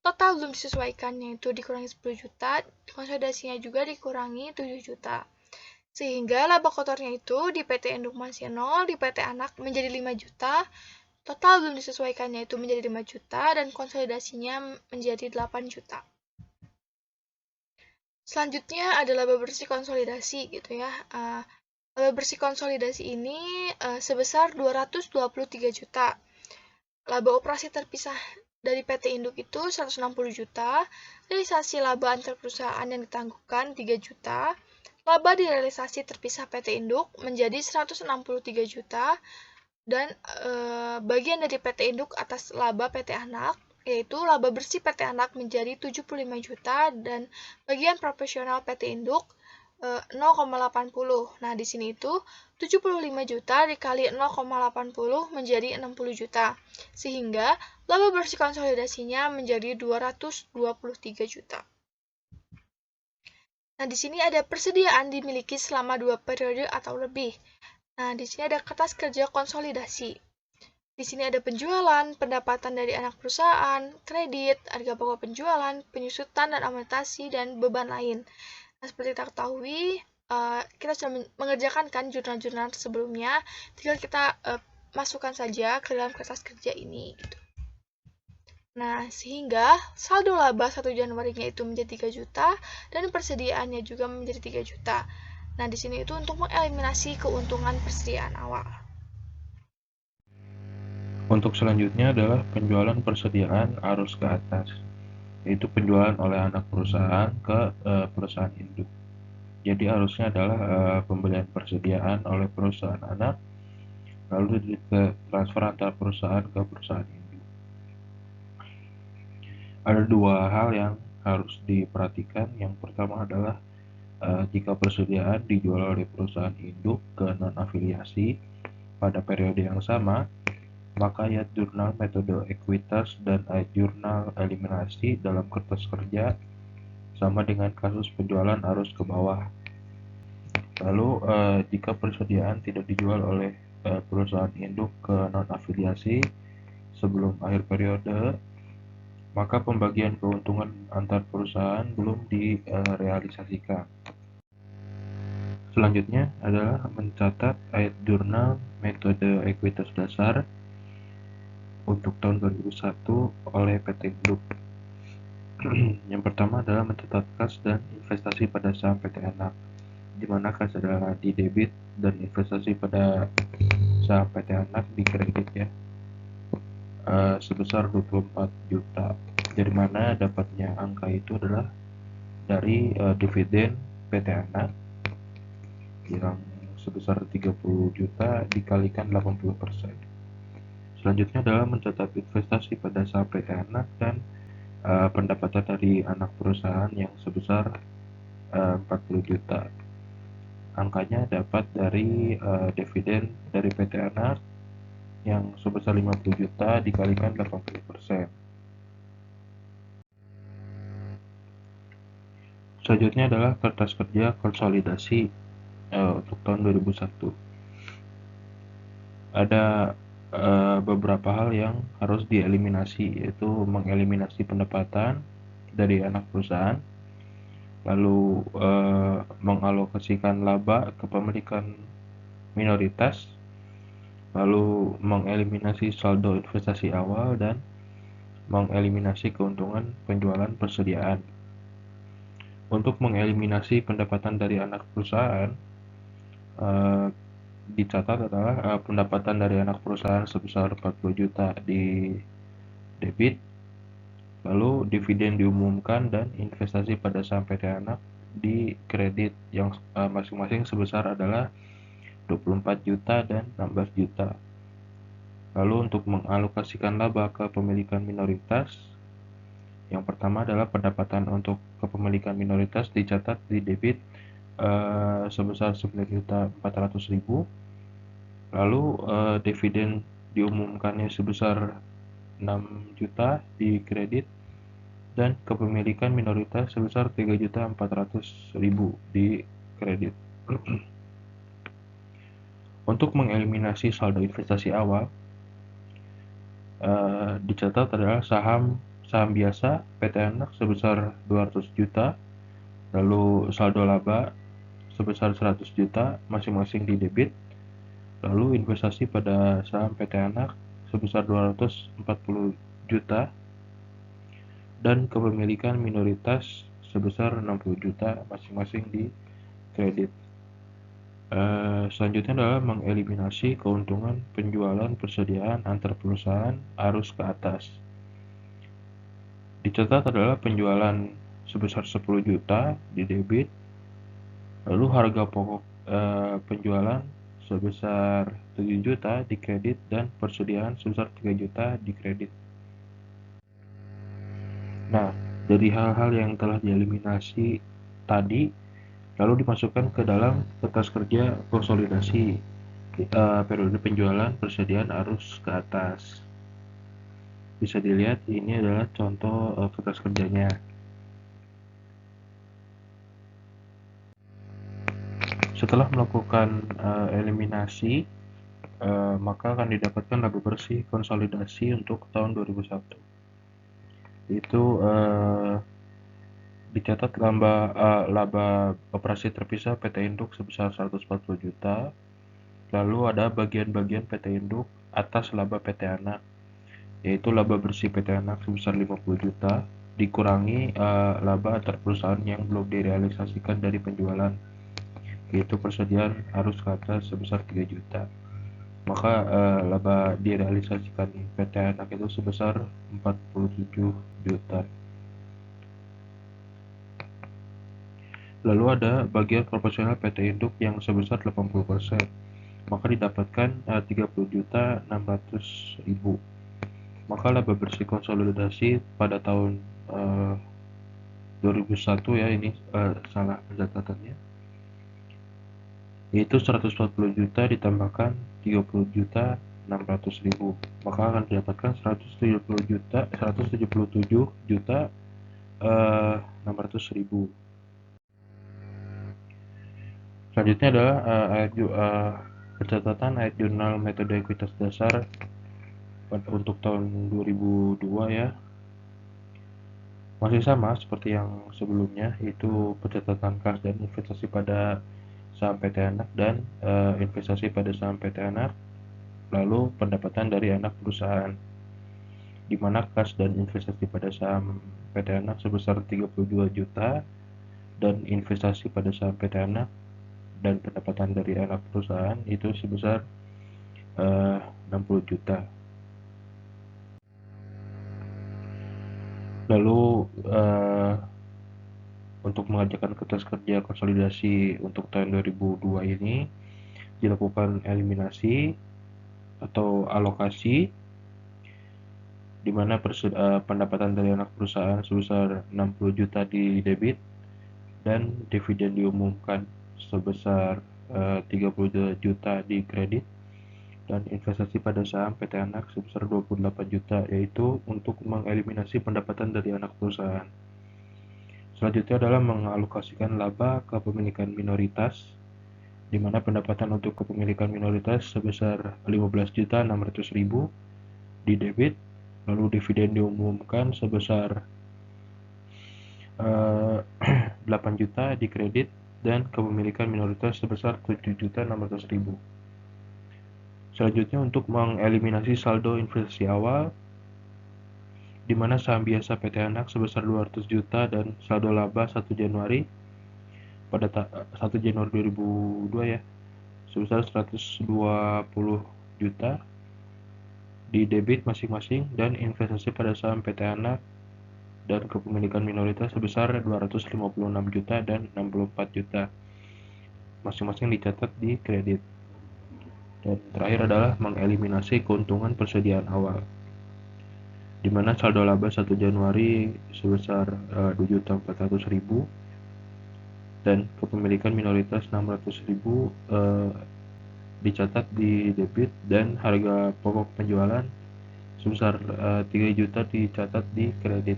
[SPEAKER 5] total belum disesuaikannya itu dikurangi 10 juta, konsolidasinya juga dikurangi 7 juta. Sehingga laba kotornya itu di PT Induk masih 0, di PT Anak menjadi 5 juta, total belum disesuaikannya itu menjadi 5 juta, dan konsolidasinya menjadi 8 juta. Selanjutnya ada laba bersih konsolidasi gitu ya. Laba bersih konsolidasi ini sebesar 223 juta. Laba operasi terpisah dari PT Induk itu 160 juta, realisasi laba antar perusahaan yang ditangguhkan 3 juta, laba direalisasi terpisah PT Induk menjadi 163 juta, dan bagian dari PT Induk atas laba PT Anak, yaitu laba bersih PT Anak menjadi 75 juta, dan bagian proporsional PT Induk 0,80. Nah, di sini itu 75 juta dikali 0,80 menjadi 60 juta. Sehingga laba bersih konsolidasinya menjadi 223 juta. Nah, di sini ada persediaan dimiliki selama 2 periode atau lebih. Nah, di sini ada kertas kerja konsolidasi. Di sini ada penjualan, pendapatan dari anak perusahaan, kredit, harga pokok penjualan, penyusutan dan amortisasi, dan beban lain. Nah, seperti kita ketahui, kita sudah mengerjakan kan jurnal-jurnal sebelumnya, tinggal kita masukkan saja ke dalam kertas kerja ini. Gitu. Nah, sehingga saldo laba 1 Januari-nya itu menjadi 3 juta, dan persediaannya juga menjadi 3 juta. Nah, di sini itu untuk mengeliminasi keuntungan persediaan awal.
[SPEAKER 6] Untuk selanjutnya adalah penjualan persediaan arus ke atas, yaitu penjualan oleh anak perusahaan ke perusahaan induk. Jadi arusnya adalah pembelian persediaan oleh perusahaan anak, lalu transfer antar perusahaan ke perusahaan induk. Ada dua hal yang harus diperhatikan. Yang pertama adalah jika persediaan dijual oleh perusahaan induk ke non-afiliasi pada periode yang sama, maka ayat jurnal metode ekuitas dan ayat jurnal eliminasi dalam kertas kerja sama dengan kasus penjualan arus ke bawah. Lalu jika persediaan tidak dijual oleh perusahaan induk ke non-afiliasi sebelum akhir periode, maka pembagian keuntungan antar perusahaan belum direalisasikan. Selanjutnya adalah mencatat ayat jurnal metode ekuitas dasar untuk tahun 2001 oleh PT Induk. Yang pertama adalah mencatat kas dan investasi pada saham PT Anak, di mana kas adalah di debit dan investasi pada saham PT Anak di kredit ya, sebesar 24 juta. Dari mana dapatnya angka itu adalah dari dividen PT Anak yang sebesar 30 juta dikalikan 80%. Selanjutnya adalah mencatat investasi pada saham PT Anak dan pendapatan dari anak perusahaan yang sebesar 40 juta. Angkanya dapat dari dividen dari PT Anak yang sebesar 50 juta dikalikan 80%. Selanjutnya adalah kertas kerja konsolidasi untuk tahun 2001. Ada beberapa hal yang harus dieliminasi, yaitu mengeliminasi pendapatan dari anak perusahaan, lalu mengalokasikan laba kepemilikan minoritas, lalu mengeliminasi saldo investasi awal, dan mengeliminasi keuntungan penjualan persediaan. Untuk mengeliminasi pendapatan dari anak perusahaan, dicatat adalah pendapatan dari anak perusahaan sebesar 40 juta di debit, lalu dividen diumumkan dan investasi pada saham PT Anak di kredit, yang masing-masing sebesar adalah 24 juta dan 16 juta. Lalu untuk mengalokasikan laba ke kepemilikan minoritas, yang pertama adalah pendapatan untuk kepemilikan minoritas dicatat di debit sebesar 9.400.000. Lalu dividen diumumkannya sebesar 6 juta di kredit, dan kepemilikan minoritas sebesar 3.400.000 di kredit. Untuk mengeliminasi saldo investasi awal, dicatat adalah saham biasa PT Anak sebesar 200 juta, lalu saldo laba sebesar 100 juta masing-masing di debit, lalu investasi pada saham PT Anak sebesar 240 juta, dan kepemilikan minoritas sebesar 60 juta masing-masing di kredit. Selanjutnya adalah mengeliminasi keuntungan penjualan persediaan antar perusahaan arus ke atas. Dicatat adalah penjualan sebesar 10 juta di debit, lalu harga pokok penjualan sebesar 7 juta di kredit, dan persediaan sebesar 3 juta di kredit. Nah, dari hal-hal yang telah dieliminasi tadi, lalu dimasukkan ke dalam kertas kerja konsolidasi periode penjualan persediaan arus ke atas. Bisa dilihat, ini adalah contoh kertas kerjanya. Setelah melakukan eliminasi, maka akan didapatkan laba bersih konsolidasi untuk tahun 2001. Itu dicatat laba operasi terpisah PT Induk sebesar 140 juta, lalu ada bagian-bagian PT Induk atas laba PT Anak, yaitu laba bersih PT Anak sebesar 50 juta, dikurangi laba antar perusahaan yang belum direalisasikan dari penjualan, yaitu persediaan arus ke atas sebesar 3 juta. Maka laba direalisasikan PT Anak itu sebesar 47 juta. Lalu ada bagian proporsional PT Induk yang sebesar 80%, maka didapatkan 30.600.000. Maka laba bersih konsolidasi pada tahun 2001 ya, ini salah pencatatannya, yaitu 140 juta ditambahkan 30.600.000, maka akan didapatkan 177.600.000. Selanjutnya adalah pencatatan ayat jurnal metode ekuitas dasar untuk tahun 2002 ya. Masih sama seperti yang sebelumnya, yaitu pencatatan kas dan investasi pada saham PT Anak dan investasi pada saham PT Anak, lalu pendapatan dari anak perusahaan, di mana kas dan investasi pada saham PT Anak sebesar 32 juta dan investasi pada saham PT Anak dan pendapatan dari anak perusahaan itu sebesar 60 juta. Lalu untuk mengerjakan kertas kerja konsolidasi untuk tahun 2002 ini dilakukan eliminasi atau alokasi, di mana pendapatan dari anak perusahaan sebesar 60 juta di debit dan dividen diumumkan sebesar 30 juta di kredit, dan investasi pada saham PT Anak sebesar 28 juta, yaitu untuk mengeliminasi pendapatan dari anak perusahaan. Selanjutnya adalah mengalokasikan laba kepemilikan minoritas, di mana pendapatan untuk kepemilikan minoritas sebesar 15.600.000 di debit, lalu dividen diumumkan sebesar 8 juta di kredit, dan kepemilikan minoritas sebesar 7.600.000. Selanjutnya untuk mengeliminasi saldo investasi awal, di mana saham biasa PT Anak sebesar 200 juta dan saldo laba 1 Januari pada 1 Januari 2002 ya, sebesar 120 juta di debit masing-masing, dan investasi pada saham PT Anak dan kepemilikan minoritas sebesar 256 juta dan 64 juta masing-masing dicatat di kredit. Dan terakhir adalah mengeliminasi keuntungan persediaan awal, di mana saldo laba 1 Januari sebesar 2.400.000 dan kepemilikan minoritas 600.000 dicatat di debit, dan harga pokok penjualan sebesar 3 juta dicatat di kredit.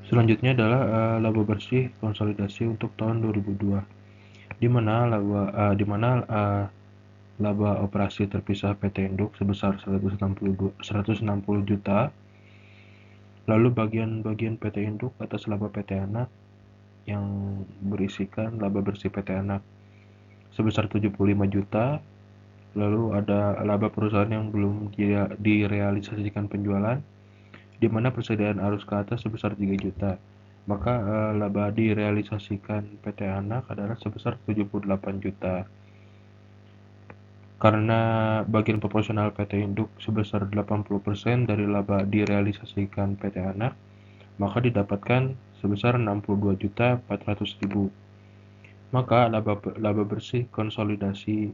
[SPEAKER 6] Selanjutnya adalah laba bersih konsolidasi untuk tahun 2002, di mana laba operasi terpisah PT Induk sebesar 160 juta, lalu bagian-bagian PT Induk atas laba PT Anak yang berisikan laba bersih PT Anak sebesar 75 juta, lalu ada laba perusahaan yang belum direalisasikan penjualan, di mana persediaan arus ke atas sebesar 3 juta. Maka laba direalisasikan PT Anak adalah sebesar 78 juta. Karena bagian proporsional PT Induk sebesar 80% dari laba direalisasikan PT Anak, maka didapatkan sebesar 62.400.000. Maka laba bersih konsolidasi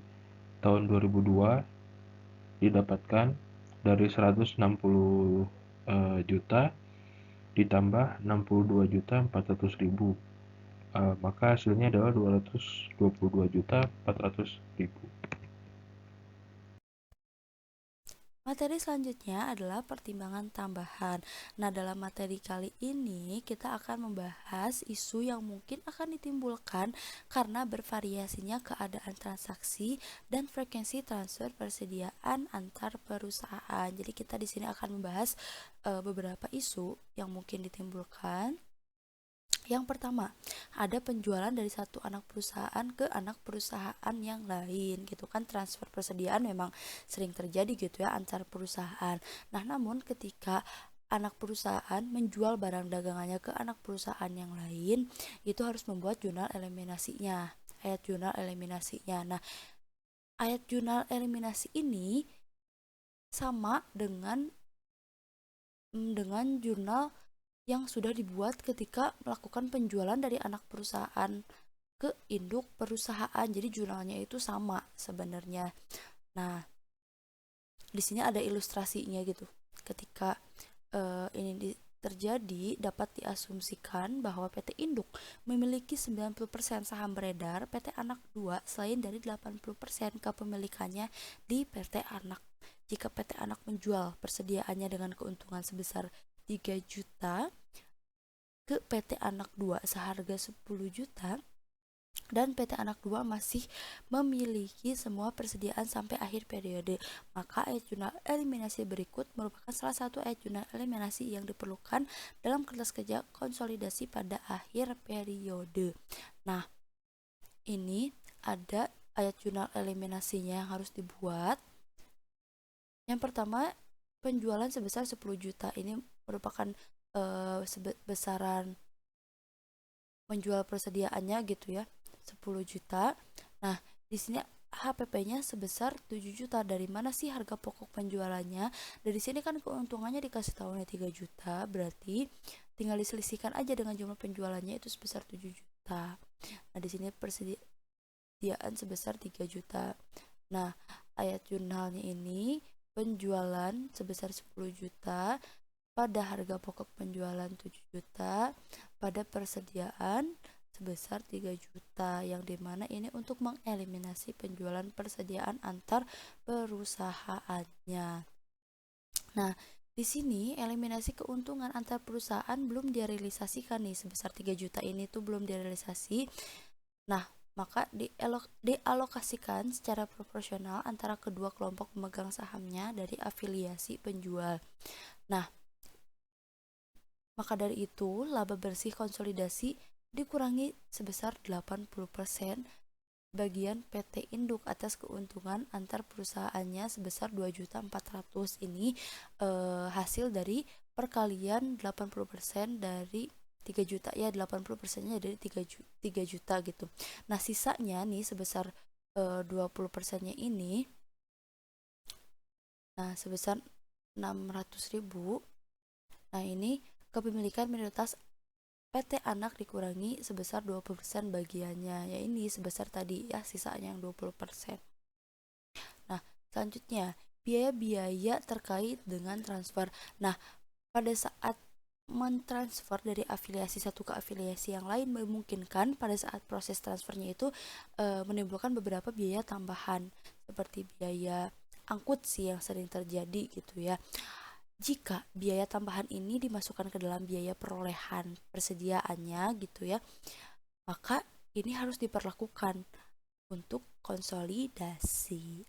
[SPEAKER 6] tahun 2002 didapatkan dari 160 juta ditambah 62.400.000, maka hasilnya adalah 222.400.000.
[SPEAKER 7] Materi selanjutnya adalah pertimbangan tambahan. Nah, dalam materi kali ini kita akan membahas isu yang mungkin akan ditimbulkan karena bervariasinya keadaan transaksi dan frekuensi transfer persediaan antar perusahaan. Jadi kita di sini akan membahas beberapa isu yang mungkin ditimbulkan. Yang pertama, ada penjualan dari satu anak perusahaan ke anak perusahaan yang lain gitu kan. Transfer persediaan memang sering terjadi gitu ya antar perusahaan. Nah, namun ketika anak perusahaan menjual barang dagangannya ke anak perusahaan yang lain, itu harus membuat jurnal eliminasinya, ayat jurnal eliminasinya. Nah, ayat jurnal eliminasi ini sama dengan jurnal yang sudah dibuat ketika melakukan penjualan dari anak perusahaan ke induk perusahaan. Jadi jurnalnya itu sama sebenarnya. Nah, di sini ada ilustrasinya gitu. Ketika ini terjadi, dapat diasumsikan bahwa PT Induk memiliki 90% saham beredar PT Anak 2 selain dari 80% kepemilikannya di PT Anak. Jika PT Anak menjual persediaannya dengan keuntungan sebesar 3 juta ke PT Anak 2 seharga 10 juta dan PT Anak 2 masih memiliki semua persediaan sampai akhir periode, maka ayat jurnal eliminasi berikut merupakan salah satu ayat jurnal eliminasi yang diperlukan dalam kertas kerja konsolidasi pada akhir periode. Nah, ini ada ayat jurnal eliminasinya yang harus dibuat. Yang pertama, penjualan sebesar 10 juta ini merupakan besaran menjual persediaannya gitu ya, 10 juta. Nah, di sini HPP-nya sebesar 7 juta. Dari mana sih harga pokok penjualannya? Dari sini kan keuntungannya dikasih tahunya 3 juta, berarti tinggal diselisihkan aja dengan jumlah penjualannya itu sebesar 7 juta. Nah, di sini persediaan sebesar 3 juta. Nah, ayat jurnalnya ini penjualan sebesar 10 juta pada harga pokok penjualan 7 juta pada persediaan sebesar 3 juta, yang dimana ini untuk mengeliminasi penjualan persediaan antar perusahaannya. Nah, di sini eliminasi keuntungan antar perusahaan belum direalisasikan nih, sebesar 3 juta ini tuh belum direalisasi. Nah, maka dialokasikan secara proporsional antara kedua kelompok pemegang sahamnya dari afiliasi penjual. Nah, maka dari itu laba bersih konsolidasi dikurangi sebesar 80% bagian PT Induk atas keuntungan antar perusahaannya sebesar 2.400.000. Ini hasil dari perkalian 80% dari 3 juta ya, 80%-nya dari 3 juta gitu. Nah, sisanya nih sebesar 20%-nya ini sebesar 600.000. Nah, ini kepemilikan minoritas PT Anak dikurangi sebesar 20% bagiannya, ya ini sebesar tadi ya, sisanya yang 20%. Nah, selanjutnya biaya-biaya terkait dengan transfer. Nah, pada saat mentransfer dari afiliasi satu ke afiliasi yang lain memungkinkan pada saat proses transfernya itu menimbulkan beberapa biaya tambahan seperti biaya angkut sih yang sering terjadi gitu ya. Jika biaya tambahan ini dimasukkan ke dalam biaya perolehan persediaannya gitu ya, maka ini harus diperlakukan untuk konsolidasi.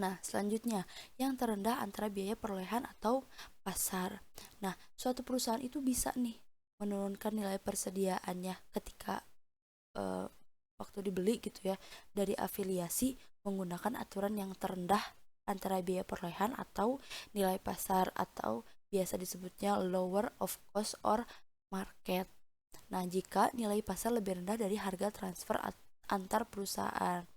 [SPEAKER 7] Nah, selanjutnya yang terendah antara biaya perolehan atau pasar. Nah, suatu perusahaan itu bisa nih menurunkan nilai persediaannya ketika waktu dibeli gitu ya dari afiliasi menggunakan aturan yang terendah antara biaya perolehan atau nilai pasar, atau biasa disebutnya lower of cost or market. Nah, jika nilai pasar lebih rendah dari harga transfer antar perusahaan.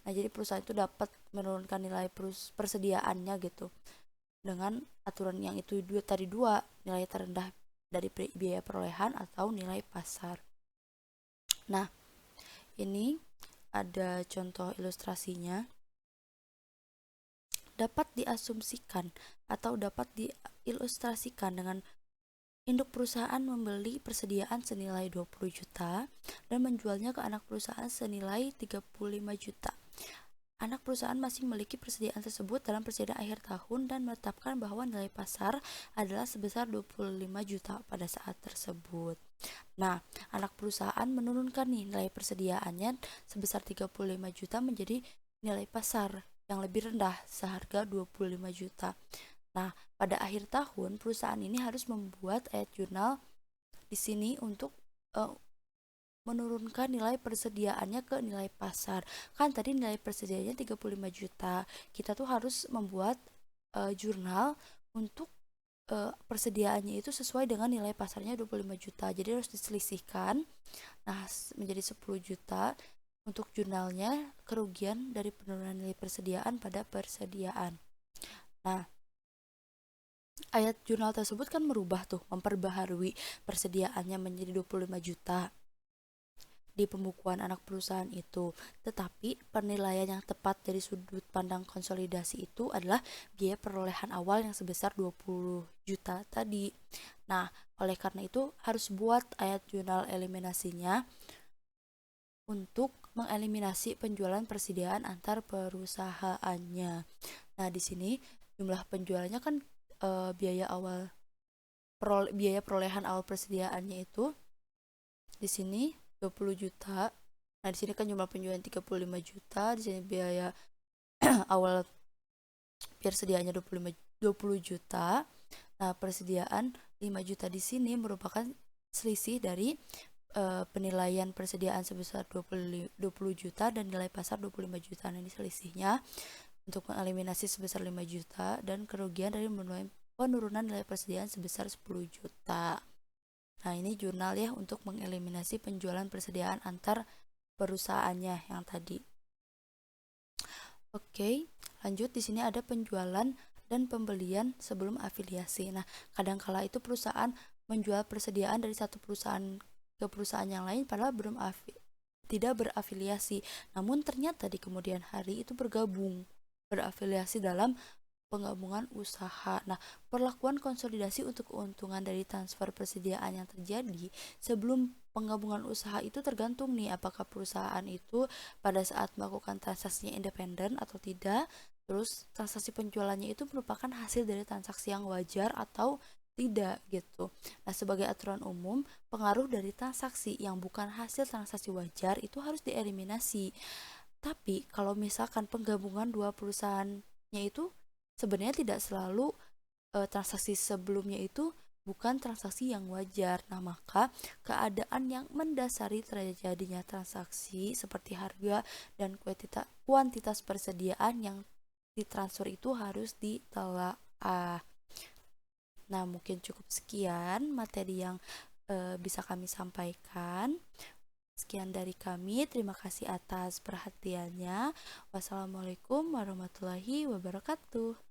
[SPEAKER 7] Nah, jadi perusahaan itu dapat menurunkan nilai persediaannya gitu dengan aturan yang itu tadi dua, nilai terendah dari biaya perolehan atau nilai pasar. Nah, ini ada contoh ilustrasinya. Dapat diasumsikan atau dapat diilustrasikan dengan induk perusahaan membeli persediaan senilai 20 juta dan menjualnya ke anak perusahaan senilai 35 juta. Anak perusahaan masih memiliki persediaan tersebut dalam persediaan akhir tahun dan menetapkan bahwa nilai pasar adalah sebesar 25 juta pada saat tersebut. Nah, anak perusahaan menurunkan nih nilai persediaannya sebesar 35 juta menjadi nilai pasar yang lebih rendah seharga 25 juta. Nah, pada akhir tahun perusahaan ini harus membuat ayat jurnal di sini untuk menurunkan nilai persediaannya ke nilai pasar. Kan tadi nilai persediaannya 35 juta. Kita tuh harus membuat jurnal untuk persediaannya itu sesuai dengan nilai pasarnya 25 juta. Jadi harus diselisihkan. Nah, menjadi 10 juta untuk jurnalnya kerugian dari penurunan nilai persediaan pada persediaan. Nah, ayat jurnal tersebut kan merubah tuh, memperbaharui persediaannya menjadi 25 juta di pembukuan anak perusahaan itu. Tetapi penilaian yang tepat dari sudut pandang konsolidasi itu adalah biaya perolehan awal yang sebesar 20 juta tadi. Nah, oleh karena itu harus buat ayat jurnal eliminasinya untuk mengeliminasi penjualan persediaan antar perusahaannya. Nah, di sini jumlah penjualannya kan biaya perolehan awal persediaannya itu di sini 20 juta. Nah, di sini kan jumlah penjualan 35 juta, di sini biaya awal persediaannya 20 juta. Nah, persediaan 5 juta di sini merupakan selisih dari penilaian persediaan sebesar 20 juta dan nilai pasar 25 juta. Nah, ini selisihnya untuk mengeliminasi sebesar 5 juta dan kerugian dari penurunan nilai persediaan sebesar 10 juta. Nah, ini jurnal ya untuk mengeliminasi penjualan persediaan antar perusahaannya yang tadi. Oke, lanjut. Di sini ada penjualan dan pembelian sebelum afiliasi. Nah, kadangkala itu perusahaan menjual persediaan dari satu perusahaan ke perusahaan yang lain padahal tidak berafiliasi, namun ternyata di kemudian hari itu berafiliasi dalam penggabungan usaha. Nah, perlakuan konsolidasi untuk keuntungan dari transfer persediaan yang terjadi sebelum penggabungan usaha itu tergantung nih apakah perusahaan itu pada saat melakukan transaksinya independen atau tidak. Terus transaksi penjualannya itu merupakan hasil dari transaksi yang wajar atau tidak gitu. Nah, sebagai aturan umum, pengaruh dari transaksi yang bukan hasil transaksi wajar itu harus dieliminasi. Tapi kalau misalkan penggabungan dua perusahaannya itu sebenarnya tidak selalu transaksi sebelumnya itu bukan transaksi yang wajar. Nah, maka keadaan yang mendasari terjadinya transaksi seperti harga dan kuantitas persediaan yang ditransfer itu harus ditelaah. Nah, mungkin cukup sekian materi yang bisa kami sampaikan. Sekian dari kami, terima kasih atas perhatiannya. Wassalamualaikum warahmatullahi wabarakatuh.